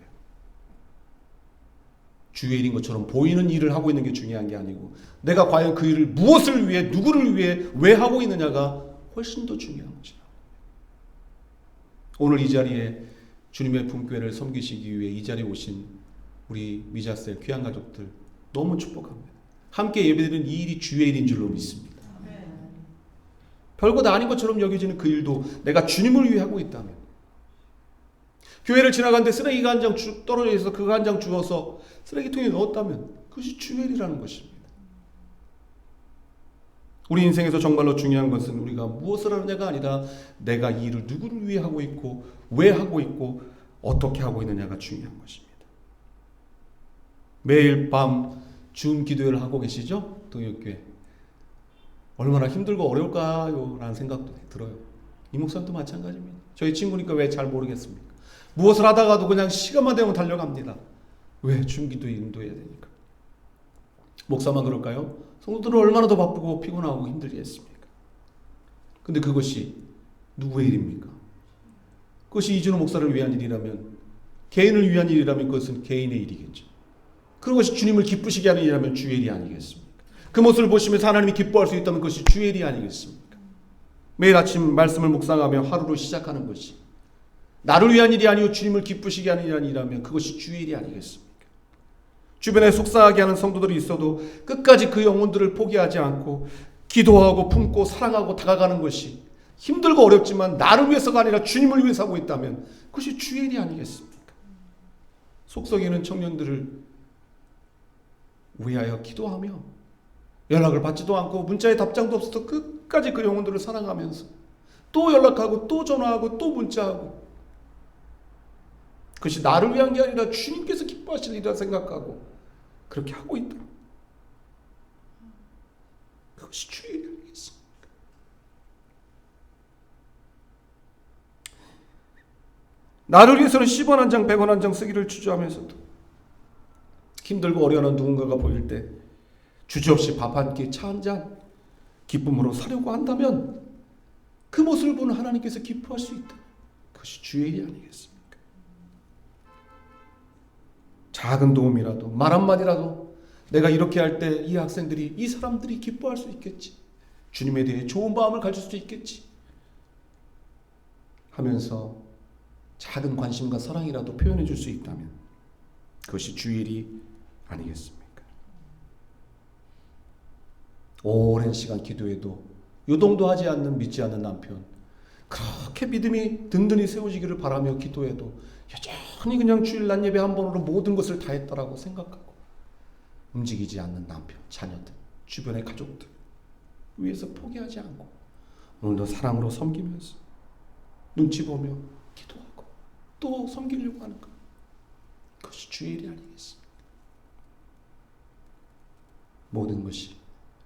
주의 일인 것처럼 보이는 일을 하고 있는 게 중요한 게 아니고, 내가 과연 그 일을 무엇을 위해, 누구를 위해, 왜 하고 있느냐가 훨씬 더 중요한 것이다. 오늘 이 자리에 주님의 품교회를 섬기시기 위해 이 자리에 오신 우리 미자셀 귀한 가족들 너무 축복합니다. 함께 예배드리는 이 일이 주의 일인 줄로 믿습니다. 별것 아닌 것처럼 여겨지는 그 일도 내가 주님을 위해 하고 있다면, 교회를 지나가는데 쓰레기가 한 장 떨어져 있어서 그거 한 장 주워서 쓰레기통에 넣었다면 그것이 주의 일이라는 것입니다. 우리 인생에서 정말로 중요한 것은 우리가 무엇을 하느냐가 아니라 내가 이 일을 누구를 위해 하고 있고 왜 하고 있고 어떻게 하고 있느냐가 중요한 것입니다. 매일 밤 줌 기도회를 하고 계시죠? 동역교회. 얼마나 힘들고 어려울까요? 라는 생각도 들어요. 이 목사님도 마찬가지입니다. 저희 친구니까 왜 잘 모르겠습니까? 무엇을 하다가도 그냥 시간만 되면 달려갑니다. 왜? 줌 기도회 인도해야 되니까. 목사만 그럴까요? 성도들은 얼마나 더 바쁘고 피곤하고 힘들겠습니까? 근데 그것이 누구의 일입니까? 그것이 이준호 목사를 위한 일이라면, 개인을 위한 일이라면 그것은 개인의 일이겠죠. 그것이 주님을 기쁘시게 하는 일이라면 주의 일이 아니겠습니까? 그 모습을 보시면서 하나님이 기뻐할 수 있다면 그것이 주의 일이 아니겠습니까? 매일 아침 말씀을 묵상하며 하루를 시작하는 것이 나를 위한 일이 아니고 주님을 기쁘시게 하는 일이라면 그것이 주의 일이 아니겠습니까? 주변에 속상하게 하는 성도들이 있어도 끝까지 그 영혼들을 포기하지 않고 기도하고 품고 사랑하고 다가가는 것이 힘들고 어렵지만 나를 위해서가 아니라 주님을 위해서 하고 있다면 그것이 주의 일이 아니겠습니까? 속썩이는 청년들을 위하여 기도하며 연락을 받지도 않고 문자에 답장도 없어서 끝까지 그 영혼들을 사랑하면서 또 연락하고 또 전화하고 또 문자하고, 그것이 나를 위한 게 아니라 주님께서 기뻐하실 일이라 생각하고 그렇게 하고 있다. 그것이 주의 일이 아니겠습니까? 나를 위해서는 10원 한 장, 100원 한 장 쓰기를 주저하면서도 힘들고 어려워하는 누군가가 보일 때 주저없이 밥 한 끼, 차 한 잔 기쁨으로 사려고 한다면 그 모습을 보는 하나님께서 기뻐할 수 있다. 그것이 주의 일이 아니겠습니까? 작은 도움이라도, 말 한마디라도 내가 이렇게 할 때 이 학생들이, 이 사람들이 기뻐할 수 있겠지, 주님에 대해 좋은 마음을 가질 수 있겠지 하면서 작은 관심과 사랑이라도 표현해 줄 수 있다면 그것이 주의 일이 아니겠습니까? 오랜 시간 기도해도 요동도 하지 않는, 믿지 않는 남편, 그렇게 믿음이 든든히 세워지기를 바라며 기도해도 여전히 그냥 주일 낮 예배 한 번으로 모든 것을 다 했다라고 생각하고 움직이지 않는 남편, 자녀들, 주변의 가족들 위해서 포기하지 않고 오늘도 사랑으로 섬기면서 눈치 보며 기도하고 또 섬기려고 하는 것, 그것이 주의 일이 아니겠습니까? 모든 것이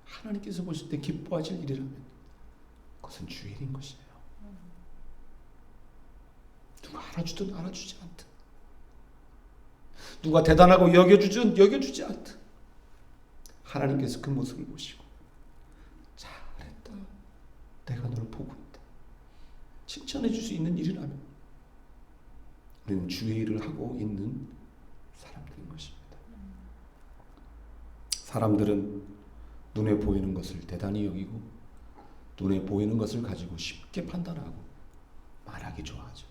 하나님께서 보실 때 기뻐하실 일이라면 그것은 주의 일인 것이에요. 누가 알아주든 알아주지 않든, 누가 대단하고 여겨주든 여겨주지 않든 하나님께서 그 모습을 보시고 잘했다, 내가 너를 보고 있다, 칭찬해 줄 수 있는 일이라면 우리는 주의 일을 하고 있는 사람들인 것입니다. 사람들은 눈에 보이는 것을 대단히 여기고 눈에 보이는 것을 가지고 쉽게 판단하고 말하기 좋아하죠.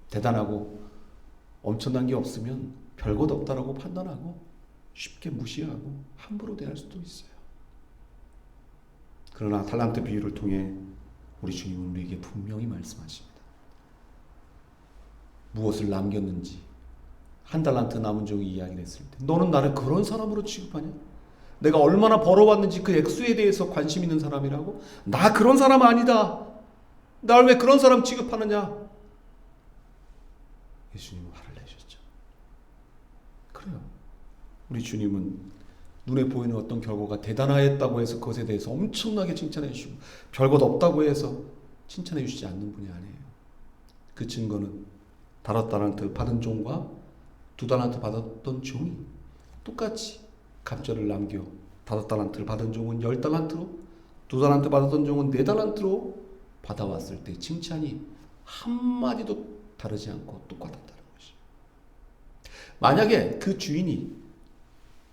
대단하고 엄청난 게 없으면 별것 없다라고 판단하고 쉽게 무시하고 함부로 대할 수도 있어요. 그러나 달란트 비유를 통해 우리 주님은 우리에게 분명히 말씀하십니다. 무엇을 남겼는지, 한 달란트 남은 종이 이야기를 했을 때 너는 나를 그런 사람으로 취급하냐? 내가 얼마나 벌어왔는지 그 액수에 대해서 관심 있는 사람이라고? 나 그런 사람 아니다. 날 왜 그런 사람 취급하느냐? 예수님은 화를 내셨죠. 그래요. 우리 주님은 눈에 보이는 어떤 결과가 대단하였다고 해서 그것에 대해서 엄청나게 칭찬해 주시고 별것 없다고 해서 칭찬해 주시지 않는 분이 아니에요. 그 증거는 5달란트 받은 종과 2달란트 받았던 종이 똑같이 갑절을 남겨 5달란트를 받은 종은 10달란트로 2달란트 받았던 종은 4달란트로 받아왔을 때 칭찬이 한마디도 다르지 않고 똑같았다는 것이죠. 만약에 그 주인이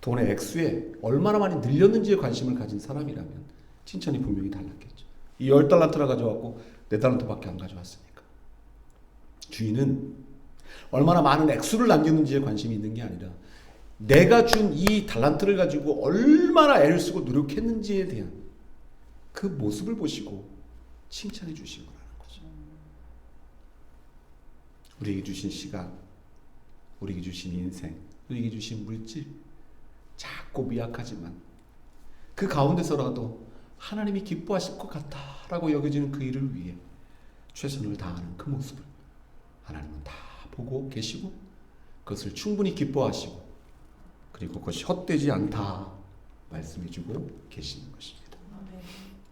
돈의 액수에 얼마나 많이 늘렸는지에 관심을 가진 사람이라면 칭찬이 분명히 달랐겠죠. 이 10달란트를 가져왔고 4달란트밖에 안 가져왔으니까. 주인은 얼마나 많은 액수를 남겼는지에 관심이 있는 게 아니라 내가 준 이 달란트를 가지고 얼마나 애를 쓰고 노력했는지에 대한 그 모습을 보시고 칭찬해 주신 거라는 거죠. 우리에게 주신 시간, 우리에게 주신 인생, 우리에게 주신 물질, 작고 미약하지만 그 가운데서라도 하나님이 기뻐하실 것 같다라고 여겨지는 그 일을 위해 최선을 다하는 그 모습을 하나님은 다 보고 계시고 그것을 충분히 기뻐하시고 그리고 그것이 헛되지 않다 말씀해주고 계시는 것입니다.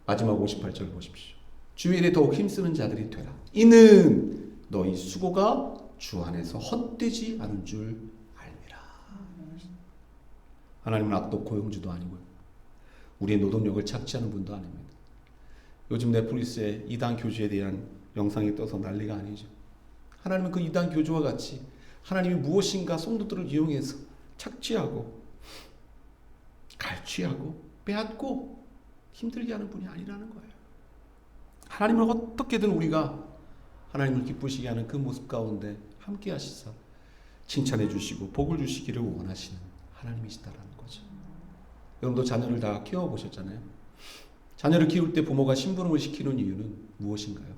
마지막 58절 보십시오. 주 일에 더욱 힘쓰는 자들이 되라. 이는 너희 수고가 주 안에서 헛되지 않은 줄 알미라. 하나님은 악독 고용주도 아니고요. 우리의 노동력을 착취하는 분도 아닙니다. 요즘 넷플릭스에 이단 교주에 대한 영상이 떠서 난리가 아니죠. 하나님은 그 이단 교주와 같이 하나님이 무엇인가 성도들을 이용해서 착취하고 갈취하고 빼앗고 힘들게 하는 분이 아니라는 거예요. 하나님은 어떻게든 우리가 하나님을 기쁘시게 하는 그 모습 가운데 함께 하시사 칭찬해 주시고 복을 주시기를 원하시는 하나님이시다라는 거죠. 여러분도 자녀를 다 키워보셨잖아요. 자녀를 키울 때 부모가 심부름을 시키는 이유는 무엇인가요?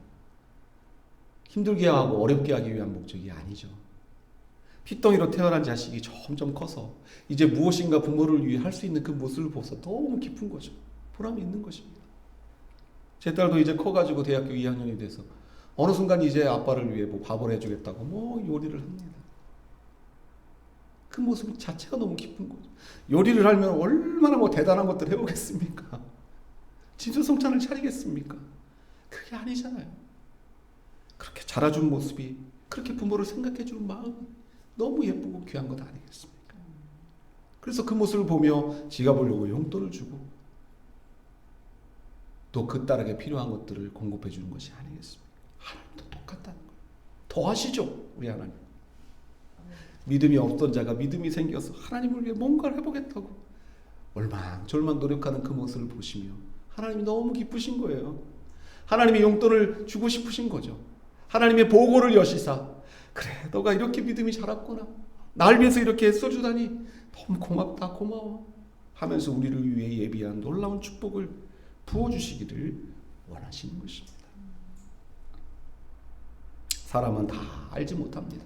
힘들게 하고 어렵게 하기 위한 목적이 아니죠. 핏덩이로 태어난 자식이 점점 커서 이제 무엇인가 부모를 위해 할 수 있는 그 모습을 보서 너무 기쁜 거죠. 보람이 있는 것입니다. 제 딸도 이제 커가지고 대학교 2학년이 돼서 어느 순간 이제 아빠를 위해 뭐 밥을 해주겠다고 뭐 요리를 합니다. 그 모습 자체가 너무 기쁜 거죠. 요리를 하면 얼마나 뭐 대단한 것들 해보겠습니까? 진수성찬을 차리겠습니까? 그게 아니잖아요. 그렇게 자라준 모습이 그렇게 부모를 생각해주는 마음이 너무 예쁘고 귀한 것 아니겠습니까? 그래서 그 모습을 보며 지가 보려고 용돈을 주고 또 그 딸에게 필요한 것들을 공급해 주는 것이 아니겠습니까? 하나님도 똑같다는 거예요. 더 하시죠, 우리 하나님. 믿음이 없던 자가 믿음이 생겨서 하나님을 위해 뭔가를 해보겠다고 얼망졸망 노력하는 그 모습을 보시며 하나님이 너무 기쁘신 거예요. 하나님의 용돈을 주고 싶으신 거죠. 하나님의 보고를 여시사 그래 너가 이렇게 믿음이 자랐구나. 날 위해서 이렇게 애써주다니 너무 고맙다 고마워 하면서 우리를 위해 예비한 놀라운 축복을 부어주시기를 원하시는 것입니다. 사람은 다 알지 못합니다.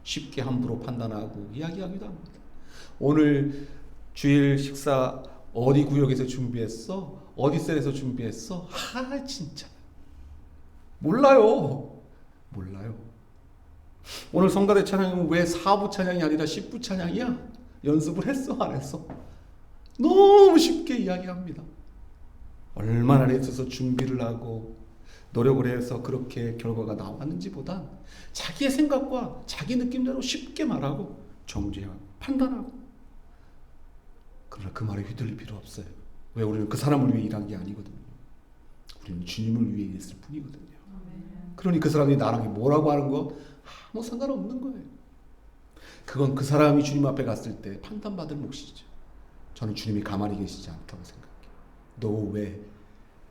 쉽게 함부로 판단하고 이야기하기도 합니다. 오늘 주일 식사 어디 구역에서 준비했어? 어디 셀에서 준비했어? 진짜 몰라요. 오늘 성가대 찬양은 왜 4부 찬양이 아니라 10부 찬양이야? 연습을 했어? 안 했어? 너무 쉽게 이야기합니다. 얼마나 애써서 준비를 하고 노력을 해서 그렇게 결과가 나왔는지보다 자기의 생각과 자기 느낌대로 쉽게 말하고 정죄하고 판단하고 그러나 그 말에 휘둘릴 필요 없어요. 왜? 우리는 그 사람을 위해 일한 게 아니거든요. 우리는 주님을 위해 있을 뿐이거든요. 그러니 그 사람이 나랑 뭐라고 하는 거 아무 상관없는 거예요. 그건 그 사람이 주님 앞에 갔을 때 판단받을 몫이죠. 저는 주님이 가만히 계시지 않다고 생각해요. 너 왜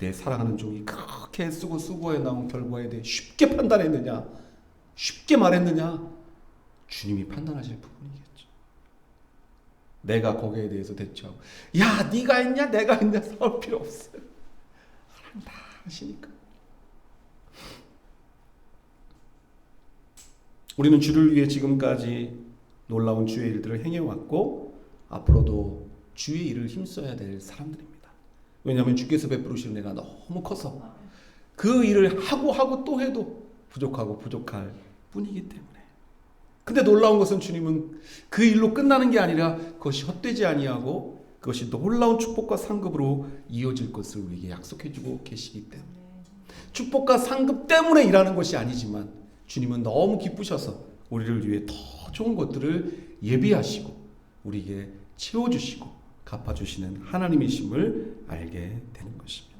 내 사랑하는 종이 그렇게 쓰고 수고해 나온 결과에 대해 쉽게 판단했느냐, 쉽게 말했느냐, 주님이 판단하실 부분이겠죠. 내가 거기에 대해서 대처하고 야 네가 했냐 내가 했냐 싸울 필요 없어요. 하나님 다 하시니까. 우리는 주를 위해 지금까지 놀라운 주의 일들을 행해왔고 앞으로도 주의 일을 힘써야 될 사람들입니다. 왜냐하면 주께서 베푸시는 내가 너무 커서 그 일을 하고 또 해도 부족할 뿐이기 때문에. 근데 놀라운 것은 주님은 그 일로 끝나는 게 아니라 그것이 헛되지 아니하고 그것이 놀라운 축복과 상급으로 이어질 것을 우리에게 약속해 주고 계시기 때문에, 축복과 상급 때문에 일하는 것이 아니지만 주님은 너무 기쁘셔서 우리를 위해 더 좋은 것들을 예비하시고 우리에게 채워주시고 갚아주시는 하나님이심을 알게 되는 것입니다.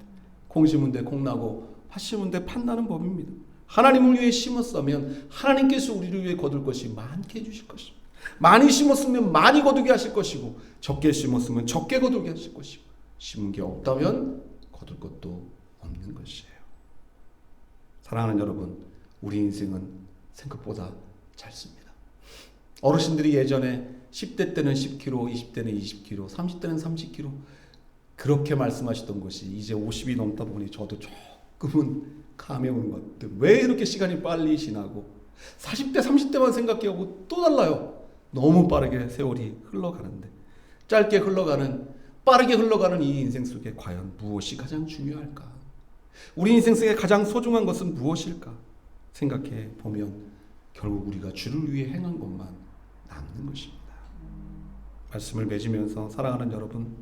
콩 심은 데 콩 나고 팥 심은 데 팥 나는 법입니다. 하나님을 위해 심었으면 하나님께서 우리를 위해 거둘 것이 많게 해주실 것입니다. 많이 심었으면 많이 거두게 하실 것이고, 적게 심었으면 적게 거두게 하실 것이고, 심은 게 없다면 거둘 것도 없는 것이에요. 사랑하는 여러분, 우리 인생은 생각보다 짧습니다. 어르신들이 예전에 10대 때는 10kg, 20대는 20kg, 30대는 30kg 그렇게 말씀하시던 것이 이제 50이 넘다 보니 저도 조금은 감이 오는 것 같아요. 왜 이렇게 시간이 빨리 지나고 40대, 30대만 생각해하고 또 달라요. 너무 빠르게 세월이 흘러가는데, 짧게 흘러가는, 빠르게 흘러가는 이 인생 속에 과연 무엇이 가장 중요할까? 우리 인생 속에 가장 소중한 것은 무엇일까? 생각해 보면 결국 우리가 주를 위해 행한 것만 남는 것입니다. 말씀을 맺으면서 사랑하는 여러분,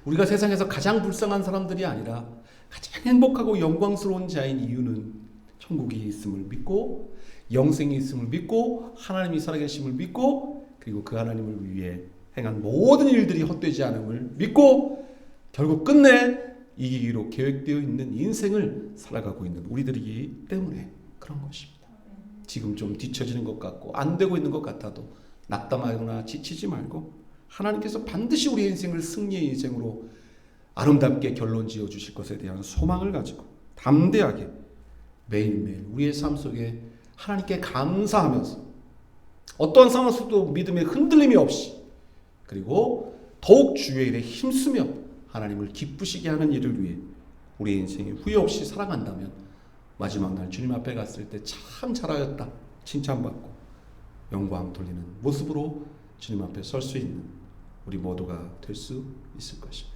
우리가 세상에서 가장 불쌍한 사람들이 아니라 가장 행복하고 영광스러운 자인 이유는 천국이 있음을 믿고, 영생이 있음을 믿고, 하나님이 살아계심을 믿고, 그리고 그 하나님을 위해 행한 모든 일들이 헛되지 않음을 믿고, 결국 끝내 이기기로 계획되어 있는 인생을 살아가고 있는 우리들이기 때문에 그런 것입니다. 지금 좀 뒤처지는 것 같고 안 되고 있는 것 같아도 낙담하거나 지치지 말고, 하나님께서 반드시 우리의 인생을 승리의 인생으로 아름답게 결론 지어 주실 것에 대한 소망을 가지고 담대하게 매일매일 우리의 삶 속에 하나님께 감사하면서 어떠한 상황 속도 믿음의 흔들림이 없이, 그리고 더욱 주의 일에 힘쓰며 하나님을 기쁘시게 하는 일을 위해 우리의 인생이 후회 없이 살아간다면 마지막 날 주님 앞에 갔을 때 참 잘하였다 칭찬받고 영광 돌리는 모습으로 주님 앞에 설 수 있는 우리 모두가 될 수 있을 것입니다.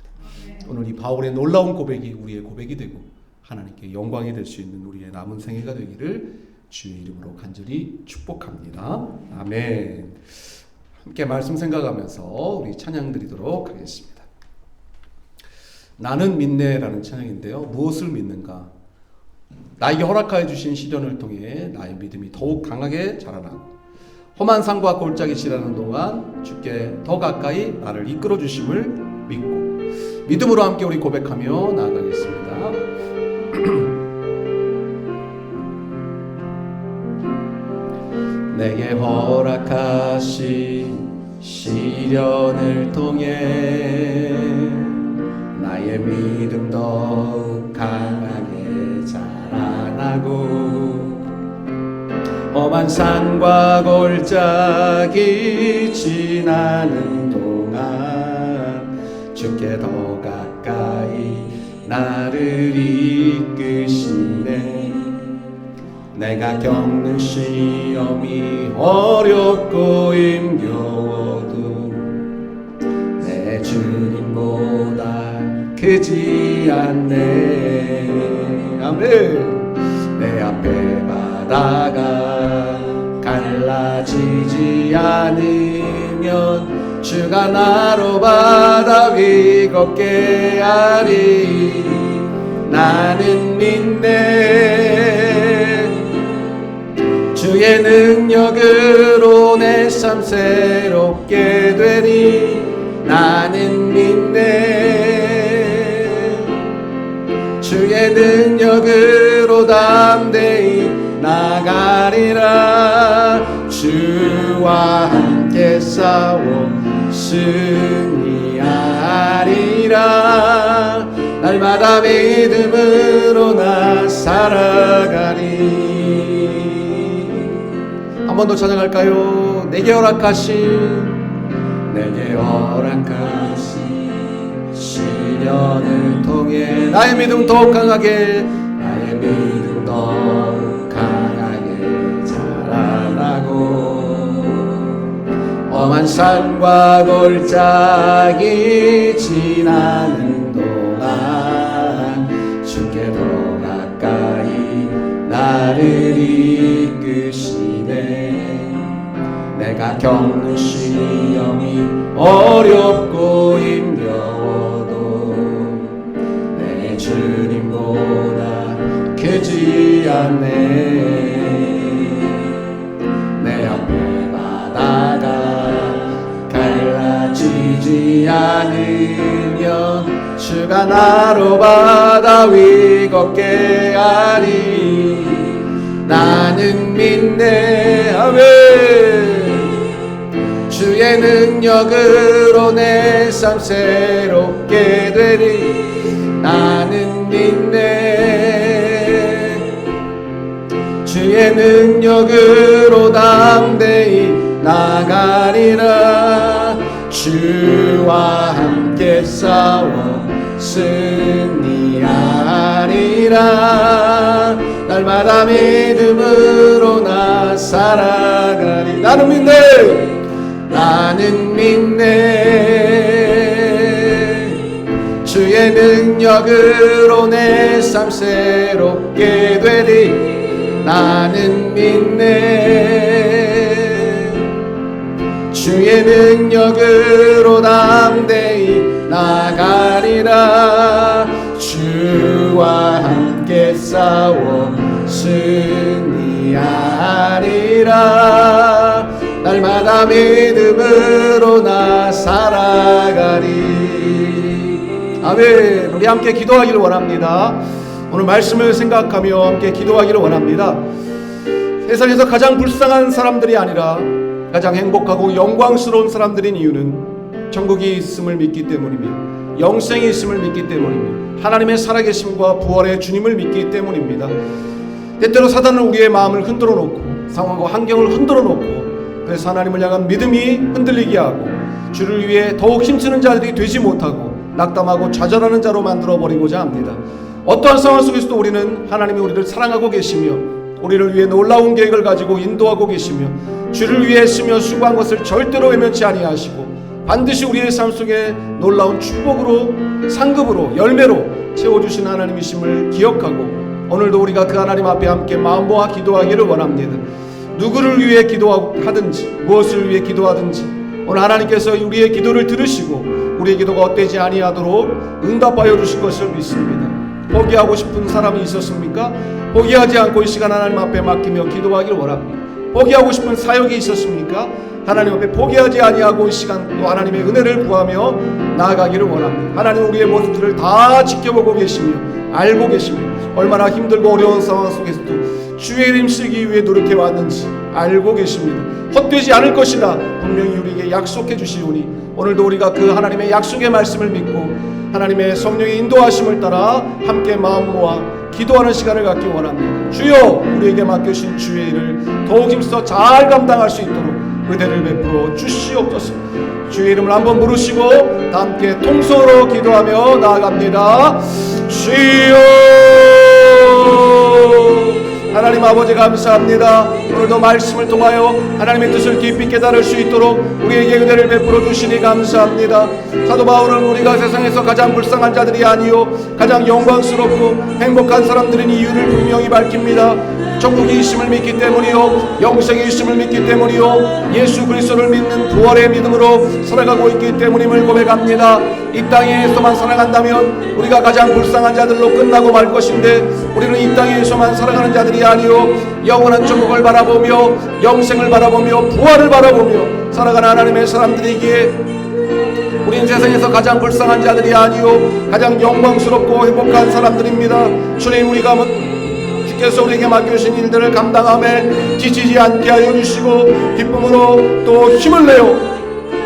오늘 이 바울의 놀라운 고백이 우리의 고백이 되고 하나님께 영광이 될 수 있는 우리의 남은 생애가 되기를 주의 이름으로 간절히 축복합니다. 아멘. 함께 말씀 생각하면서 우리 찬양 드리도록 하겠습니다. 나는 믿네라는 찬양인데요. 무엇을 믿는가? 나에게 허락하여 주신 시련을 통해 나의 믿음이 더욱 강하게 자라나고 험한 산과 골짜기 지나는 동안 주께 더 가까이 나를 이끌어 주심을 믿고 믿음으로 함께 우리 고백하며 나아가겠습니다. 내게 허락하신 시련을 통해 나의 믿음 더욱 강하게 자라나고 험한 산과 골짜기 지나는 동안 주께 더 가까이 나를 이끄시네. 내가 겪는 시험이 어렵고 힘겨워도 내 주님보다 크지 않네. 아멘. 내 앞에 바다가 갈라지지 않으면 주가 나로 바다 위 걷게 하리. 나는 믿네. 주의 능력으로 내 삶 새롭게 되니 나는 믿네. 주의 능력으로 담대히 나가리라. 주와 함께 싸워 승리하리라. 날마다 믿음으로 나 살아가리. 한 번 더 찬양할까요? 내게 허락하신 시련을 통해 나의 믿음 더욱 강하게 자라나고 험한 산과 골짜기 지나는 동안 주께 더 가까이 나를 이끄시네. 내가 겪는 시험이 어렵고 힘겨워도 내 주님보다 크지 않네. 내 앞에 바다가 갈라지지 않으면 주가 나로 바다 위 걷게 하리. 나는 믿네. 아멘. 주의 능력으로 내 삶 새롭게 되리. 나는 믿네. 주의 능력으로 담대히 나가리라. 주와 함께 싸워 승리하리라. 날마다 믿음으로 나 살아가리. 나는 믿네. 나는 믿네. 주의 능력으로 내 삶 새롭게 되리. 나는 믿네. 주의 능력으로 담대히 나가리라. 주와 함께 싸워 승리하리라. 날마다 믿음으로 나 살아가리. 아멘. 우리 함께 기도하기를 원합니다. 오늘 말씀을 생각하며 함께 기도하기를 원합니다. 세상에서 가장 불쌍한 사람들이 아니라 가장 행복하고 영광스러운 사람들인 이유는 천국이 있음을 믿기 때문이며 영생이 있음을 믿기 때문이며 하나님의 살아계심과 부활의 주님을 믿기 때문입니다. 때때로 사단은 우리의 마음을 흔들어 놓고 상황과 환경을 흔들어 놓고 그래서 하나님을 향한 믿음이 흔들리게 하고 주를 위해 더욱 힘쓰는 자들이 되지 못하고 낙담하고 좌절하는 자로 만들어버리고자 합니다. 어떠한 상황 속에서도 우리는 하나님이 우리를 사랑하고 계시며 우리를 위해 놀라운 계획을 가지고 인도하고 계시며 주를 위해 쓰며 수고한 것을 절대로 외면치 아니하시고 반드시 우리의 삶 속에 놀라운 축복으로 상급으로 열매로 채워주신 하나님이심을 기억하고 오늘도 우리가 그 하나님 앞에 함께 마음 모아 기도하기를 원합니다. 누구를 위해 기도하든지 무엇을 위해 기도하든지 오늘 하나님께서 우리의 기도를 들으시고 우리의 기도가 헛되지 아니하도록 응답하여 주실 것을 믿습니다. 포기하고 싶은 사람이 있었습니까? 포기하지 않고 이 시간 하나님 앞에 맡기며 기도하기를 원합니다. 포기하고 싶은 사역이 있었습니까? 하나님 앞에 포기하지 아니하고 이 시간 또 하나님의 은혜를 구하며 나아가기를 원합니다. 하나님 우리의 모습들을 다 지켜보고 계시며 알고 계시며 얼마나 힘들고 어려운 상황 속에서도 주의 이름 쓰기 위해 노력해 왔는지 알고 계십니다. 헛되지 않을 것이다 분명히 우리에게 약속해 주시오니 오늘도 우리가 그 하나님의 약속의 말씀을 믿고 하나님의 성령의 인도하심을 따라 함께 마음 모아 기도하는 시간을 갖기 원합니다. 주여 우리에게 맡겨주신 주의 일을 더욱 힘써 잘 감당할 수 있도록 은혜를 베풀어 주시옵소서. 주의 이름을 한번 부르시고 다 함께 통성으로 기도하며 나아갑니다. 주여 하나님 아버지 감사합니다. 오늘도 말씀을 통하여 하나님의 뜻을 깊이 깨달을 수 있도록 우리에게 은혜를 베풀어 주시니 감사합니다. 사도 바울은 우리가 세상에서 가장 불쌍한 자들이 아니요 가장 영광스럽고 행복한 사람들인 이유를 분명히 밝힙니다. 천국이 있음을 믿기 때문이요 영생이 있음을 믿기 때문이요 예수 그리스도를 믿는 부활의 믿음으로 살아가고 있기 때문임을 고백합니다. 이 땅에서만 살아간다면 우리가 가장 불쌍한 자들로 끝나고 말 것인데 우리는 이 땅에서만 살아가는 자들이 아니요 영원한 천국을 바라보며 영생을 바라보며 부활을 바라보며 살아가는 하나님의 사람들이기에 우리는 세상에서 가장 불쌍한 자들이 아니요 가장 영광스럽고 행복한 사람들입니다. 주님 우리가 주께서 우리에게 맡겨주신 일들을 감당함에 지치지 않게 하여 주시고 기쁨으로 또 힘을 내어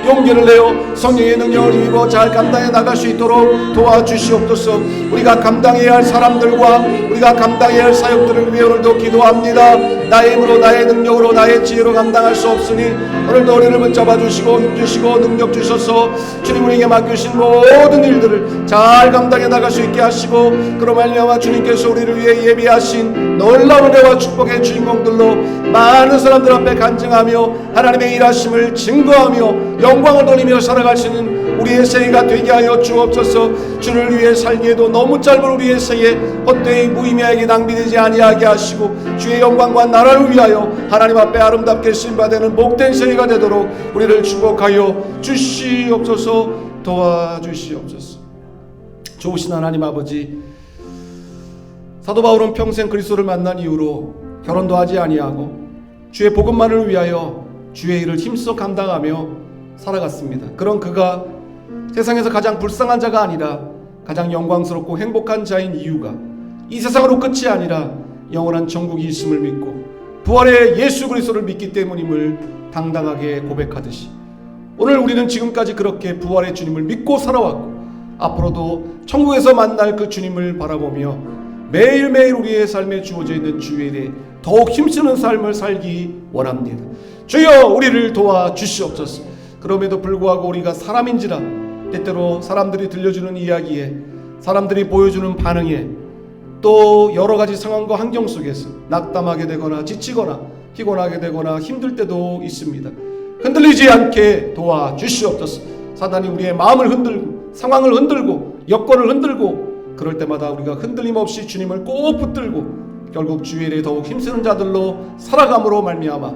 용기를 내어 성령의 능력을 입어 잘 감당해 나갈 수 있도록 도와주시옵소서. 우리가 감당해야 할 사람들과 우리가 감당해야 할 사역들을 위해 오늘도 기도합니다. 나의 힘으로 나의 능력으로 나의 지혜로 감당할 수 없으니 오늘도 우리를 붙잡아 주시고 힘주시고 능력 주셔서 주님 우리에게 맡겨주신 모든 일들을 잘 감당해 나갈 수 있게 하시고 그로 말미암아 주님께서 우리를 위해 예비하신 놀라운 은혜와 축복의 주인공들로 많은 사람들 앞에 간증하며 하나님의 일하심을 증거하며 영광을 돌리며 살아갈 수 있는 우리의 생애가 되게 하여 주옵소서. 주를 위해 살기에도 너무 짧은 우리의 생애 헛되이 무의 의미하게 낭비되지 아니하게 하시고 주의 영광과 나라를 위하여 하나님 앞에 아름답게 쓰임받는 복된 세계가 되도록 우리를 축복하여 주시옵소서. 도와주시옵소서. 좋으신 하나님 아버지, 사도 바울은 평생 그리스도를 만난 이후로 결혼도 하지 아니하고 주의 복음만을 위하여 주의 일을 힘써 감당하며 살아갔습니다. 그런 그가 세상에서 가장 불쌍한 자가 아니라 가장 영광스럽고 행복한 자인 이유가 이 세상으로 끝이 아니라 영원한 천국이 있음을 믿고 부활의 예수 그리스도를 믿기 때문임을 당당하게 고백하듯이 오늘 우리는 지금까지 그렇게 부활의 주님을 믿고 살아왔고 앞으로도 천국에서 만날 그 주님을 바라보며 매일매일 우리의 삶에 주어져 있는 주의 일에 더욱 힘쓰는 삶을 살기 원합니다. 주여 우리를 도와주시옵소서. 그럼에도 불구하고 우리가 사람인지라 때때로 사람들이 들려주는 이야기에, 사람들이 보여주는 반응에, 또 여러 가지 상황과 환경 속에서 낙담하게 되거나 지치거나 피곤하게 되거나 힘들 때도 있습니다. 흔들리지 않게 도와주시옵소서. 사단이 우리의 마음을 흔들고 상황을 흔들고 여건을 흔들고 그럴 때마다 우리가 흔들림 없이 주님을 꼭 붙들고 결국 주의 일에 더욱 힘쓰는 자들로 살아감으로 말미암아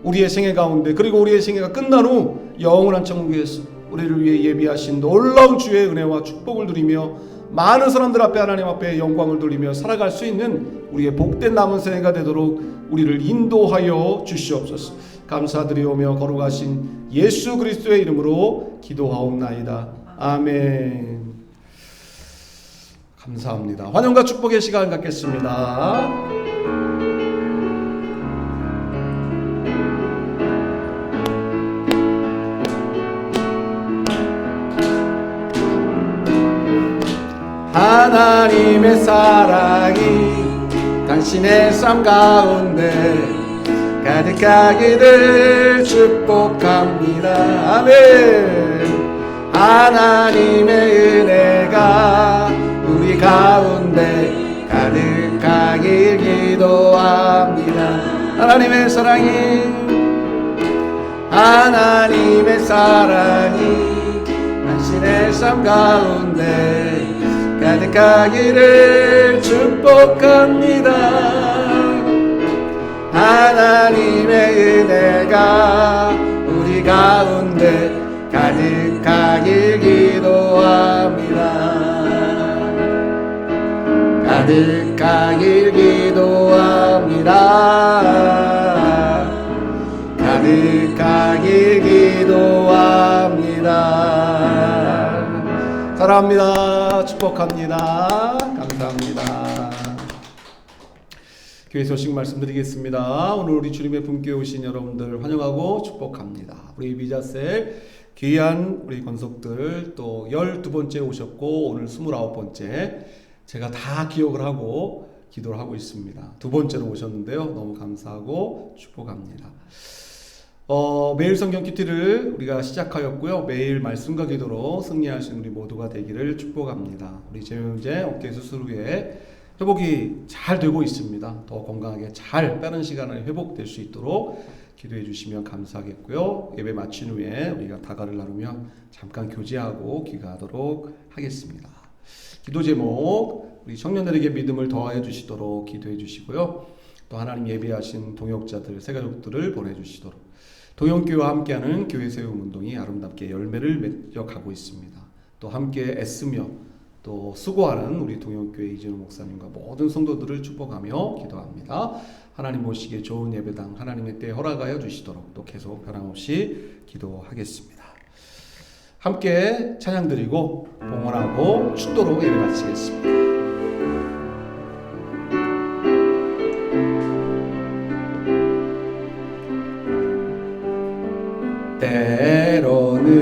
우리의 생애 가운데, 그리고 우리의 생애가 끝난 후 영원한 천국에서 우리를 위해 예비하신 놀라운 주의 은혜와 축복을 누리며 많은 사람들 앞에 하나님 앞에 영광을 돌리며 살아갈 수 있는 우리의 복된 남은 생애가 되도록 우리를 인도하여 주시옵소서. 감사드리오며 거룩하신 예수 그리스도의 이름으로 기도하옵나이다. 아멘. 감사합니다. 환영과 축복의 시간 갖겠습니다. 하나님의 사랑이 당신의 삶 가운데 가득하기를 축복합니다. 아멘. 하나님의 은혜가 우리 가운데 가득하길 기도합니다. 하나님의 사랑이 당신의 삶 가운데 가득하기를 축복합니다. 하나님의 은혜가 우리 가운데 가득하길 기도합니다. 가득하길 기도합니다. 가득하길 기도합니다. 사랑합니다. 축복합니다. 감사합니다. 교회 소식 말씀드리겠습니다. 오늘 우리 주님의 품교에 오신 여러분들 환영하고 축복합니다. 우리 미자셀 귀한 우리 권속들 또 12번째 오셨고 오늘 29번째 제가 다 기억을 하고 기도를 하고 있습니다. 두 번째로 오셨는데요. 너무 감사하고 축복합니다. 매일 성경 큐티를 우리가 시작하였고요. 매일 말씀과 기도로 승리하신 우리 모두가 되기를 축복합니다. 우리 재명제 어깨 수술 후에 회복이 잘 되고 있습니다. 더 건강하게 잘 빠른 시간에 회복될 수 있도록 기도해 주시면 감사하겠고요. 예배 마친 후에 우리가 다가를 나누며 잠깐 교제하고 귀가하도록 하겠습니다. 기도 제목, 우리 청년들에게 믿음을 더하여 주시도록 기도해 주시고요. 또 하나님 예배하신 동역자들, 새가족들을 보내주시도록 동역교회와 함께하는 교회 세움 운동이 아름답게 열매를 맺어가고 있습니다. 또 함께 애쓰며 또 수고하는 우리 동역교회 이진우 목사님과 모든 성도들을 축복하며 기도합니다. 하나님 보시기에 좋은 예배당 하나님의 때에 허락하여 주시도록 또 계속 변함없이 기도하겠습니다. 함께 찬양 드리고 봉헌하고 축도로 예배 마치겠습니다. 때로는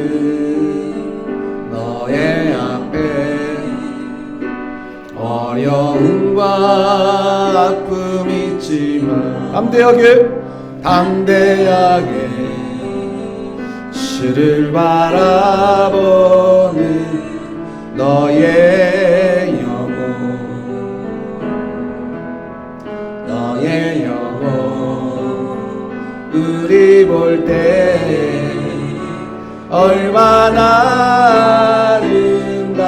너의 앞에 어려움과 아픔이 있지만 담대하게 주를 바라보는 너의 영혼 우리 볼 때 얼마나 아름다운지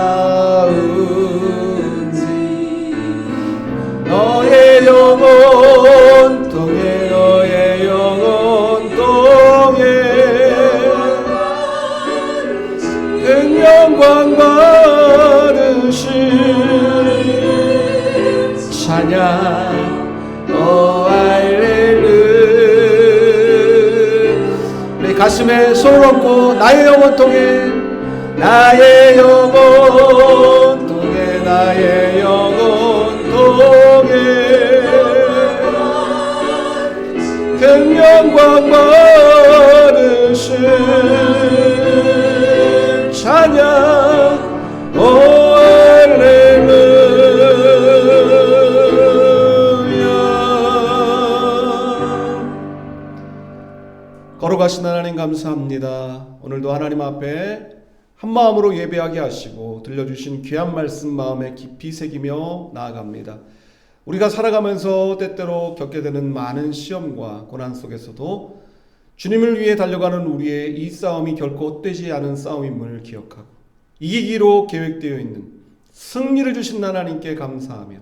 손을 얹고 나의 영혼 통해 나의 영혼 통해 나의 영혼 통해 큰 영광 받으신 찬양 오 할렐루야. 걸어가신 하나님 감사합니다. 오늘도 하나님 앞에 한마음으로 예배하게 하시고 들려주신 귀한 말씀 마음에 깊이 새기며 나아갑니다. 우리가 살아가면서 때때로 겪게 되는 많은 시험과 고난 속에서도 주님을 위해 달려가는 우리의 이 싸움이 결코 헛되지 않은 싸움임을 기억하고 이기기로 계획되어 있는 승리를 주신 하나님께 감사하며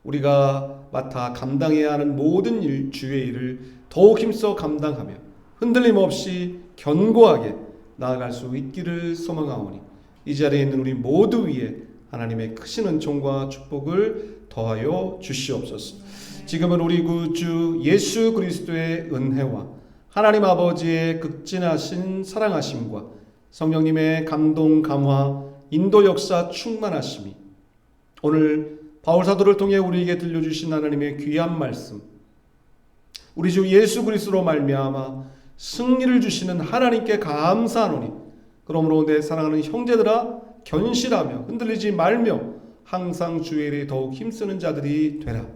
우리가 맡아 감당해야 하는 모든 일, 주의 일을 더욱 힘써 감당하며 흔들림 없이 견고하게 나아갈 수 있기를 소망하오니 이 자리에 있는 우리 모두 위에 하나님의 크신 은총과 축복을 더하여 주시옵소서. 지금은 우리 구주 예수 그리스도의 은혜와 하나님 아버지의 극진하신 사랑하심과 성령님의 감동 감화 인도 역사 충만하심이 오늘 바울 사도를 통해 우리에게 들려주신 하나님의 귀한 말씀 우리 주 예수 그리스도로 말미암아 승리를 주시는 하나님께 감사하노니 그러므로 내 사랑하는 형제들아 견실하며 흔들리지 말며 항상 주의 일에 더욱 힘쓰는 자들이 되라.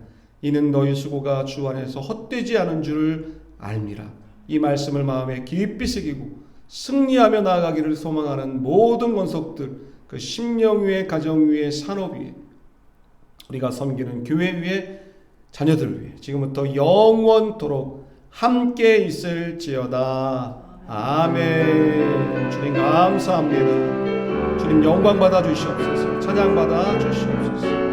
이는 너희 수고가 주 안에서 헛되지 않은 줄을 알미라. 이 말씀을 마음에 깊이 새기고 승리하며 나아가기를 소망하는 모든 권속들 그 심령 위에 가정 위에 산업 위에 우리가 섬기는 교회 위에 자녀들 위에 지금부터 영원토록 함께 있을지어다. 아멘. 주님 감사합니다. 주님 영광 받아 주시옵소서. 찬양 받아 주시옵소서.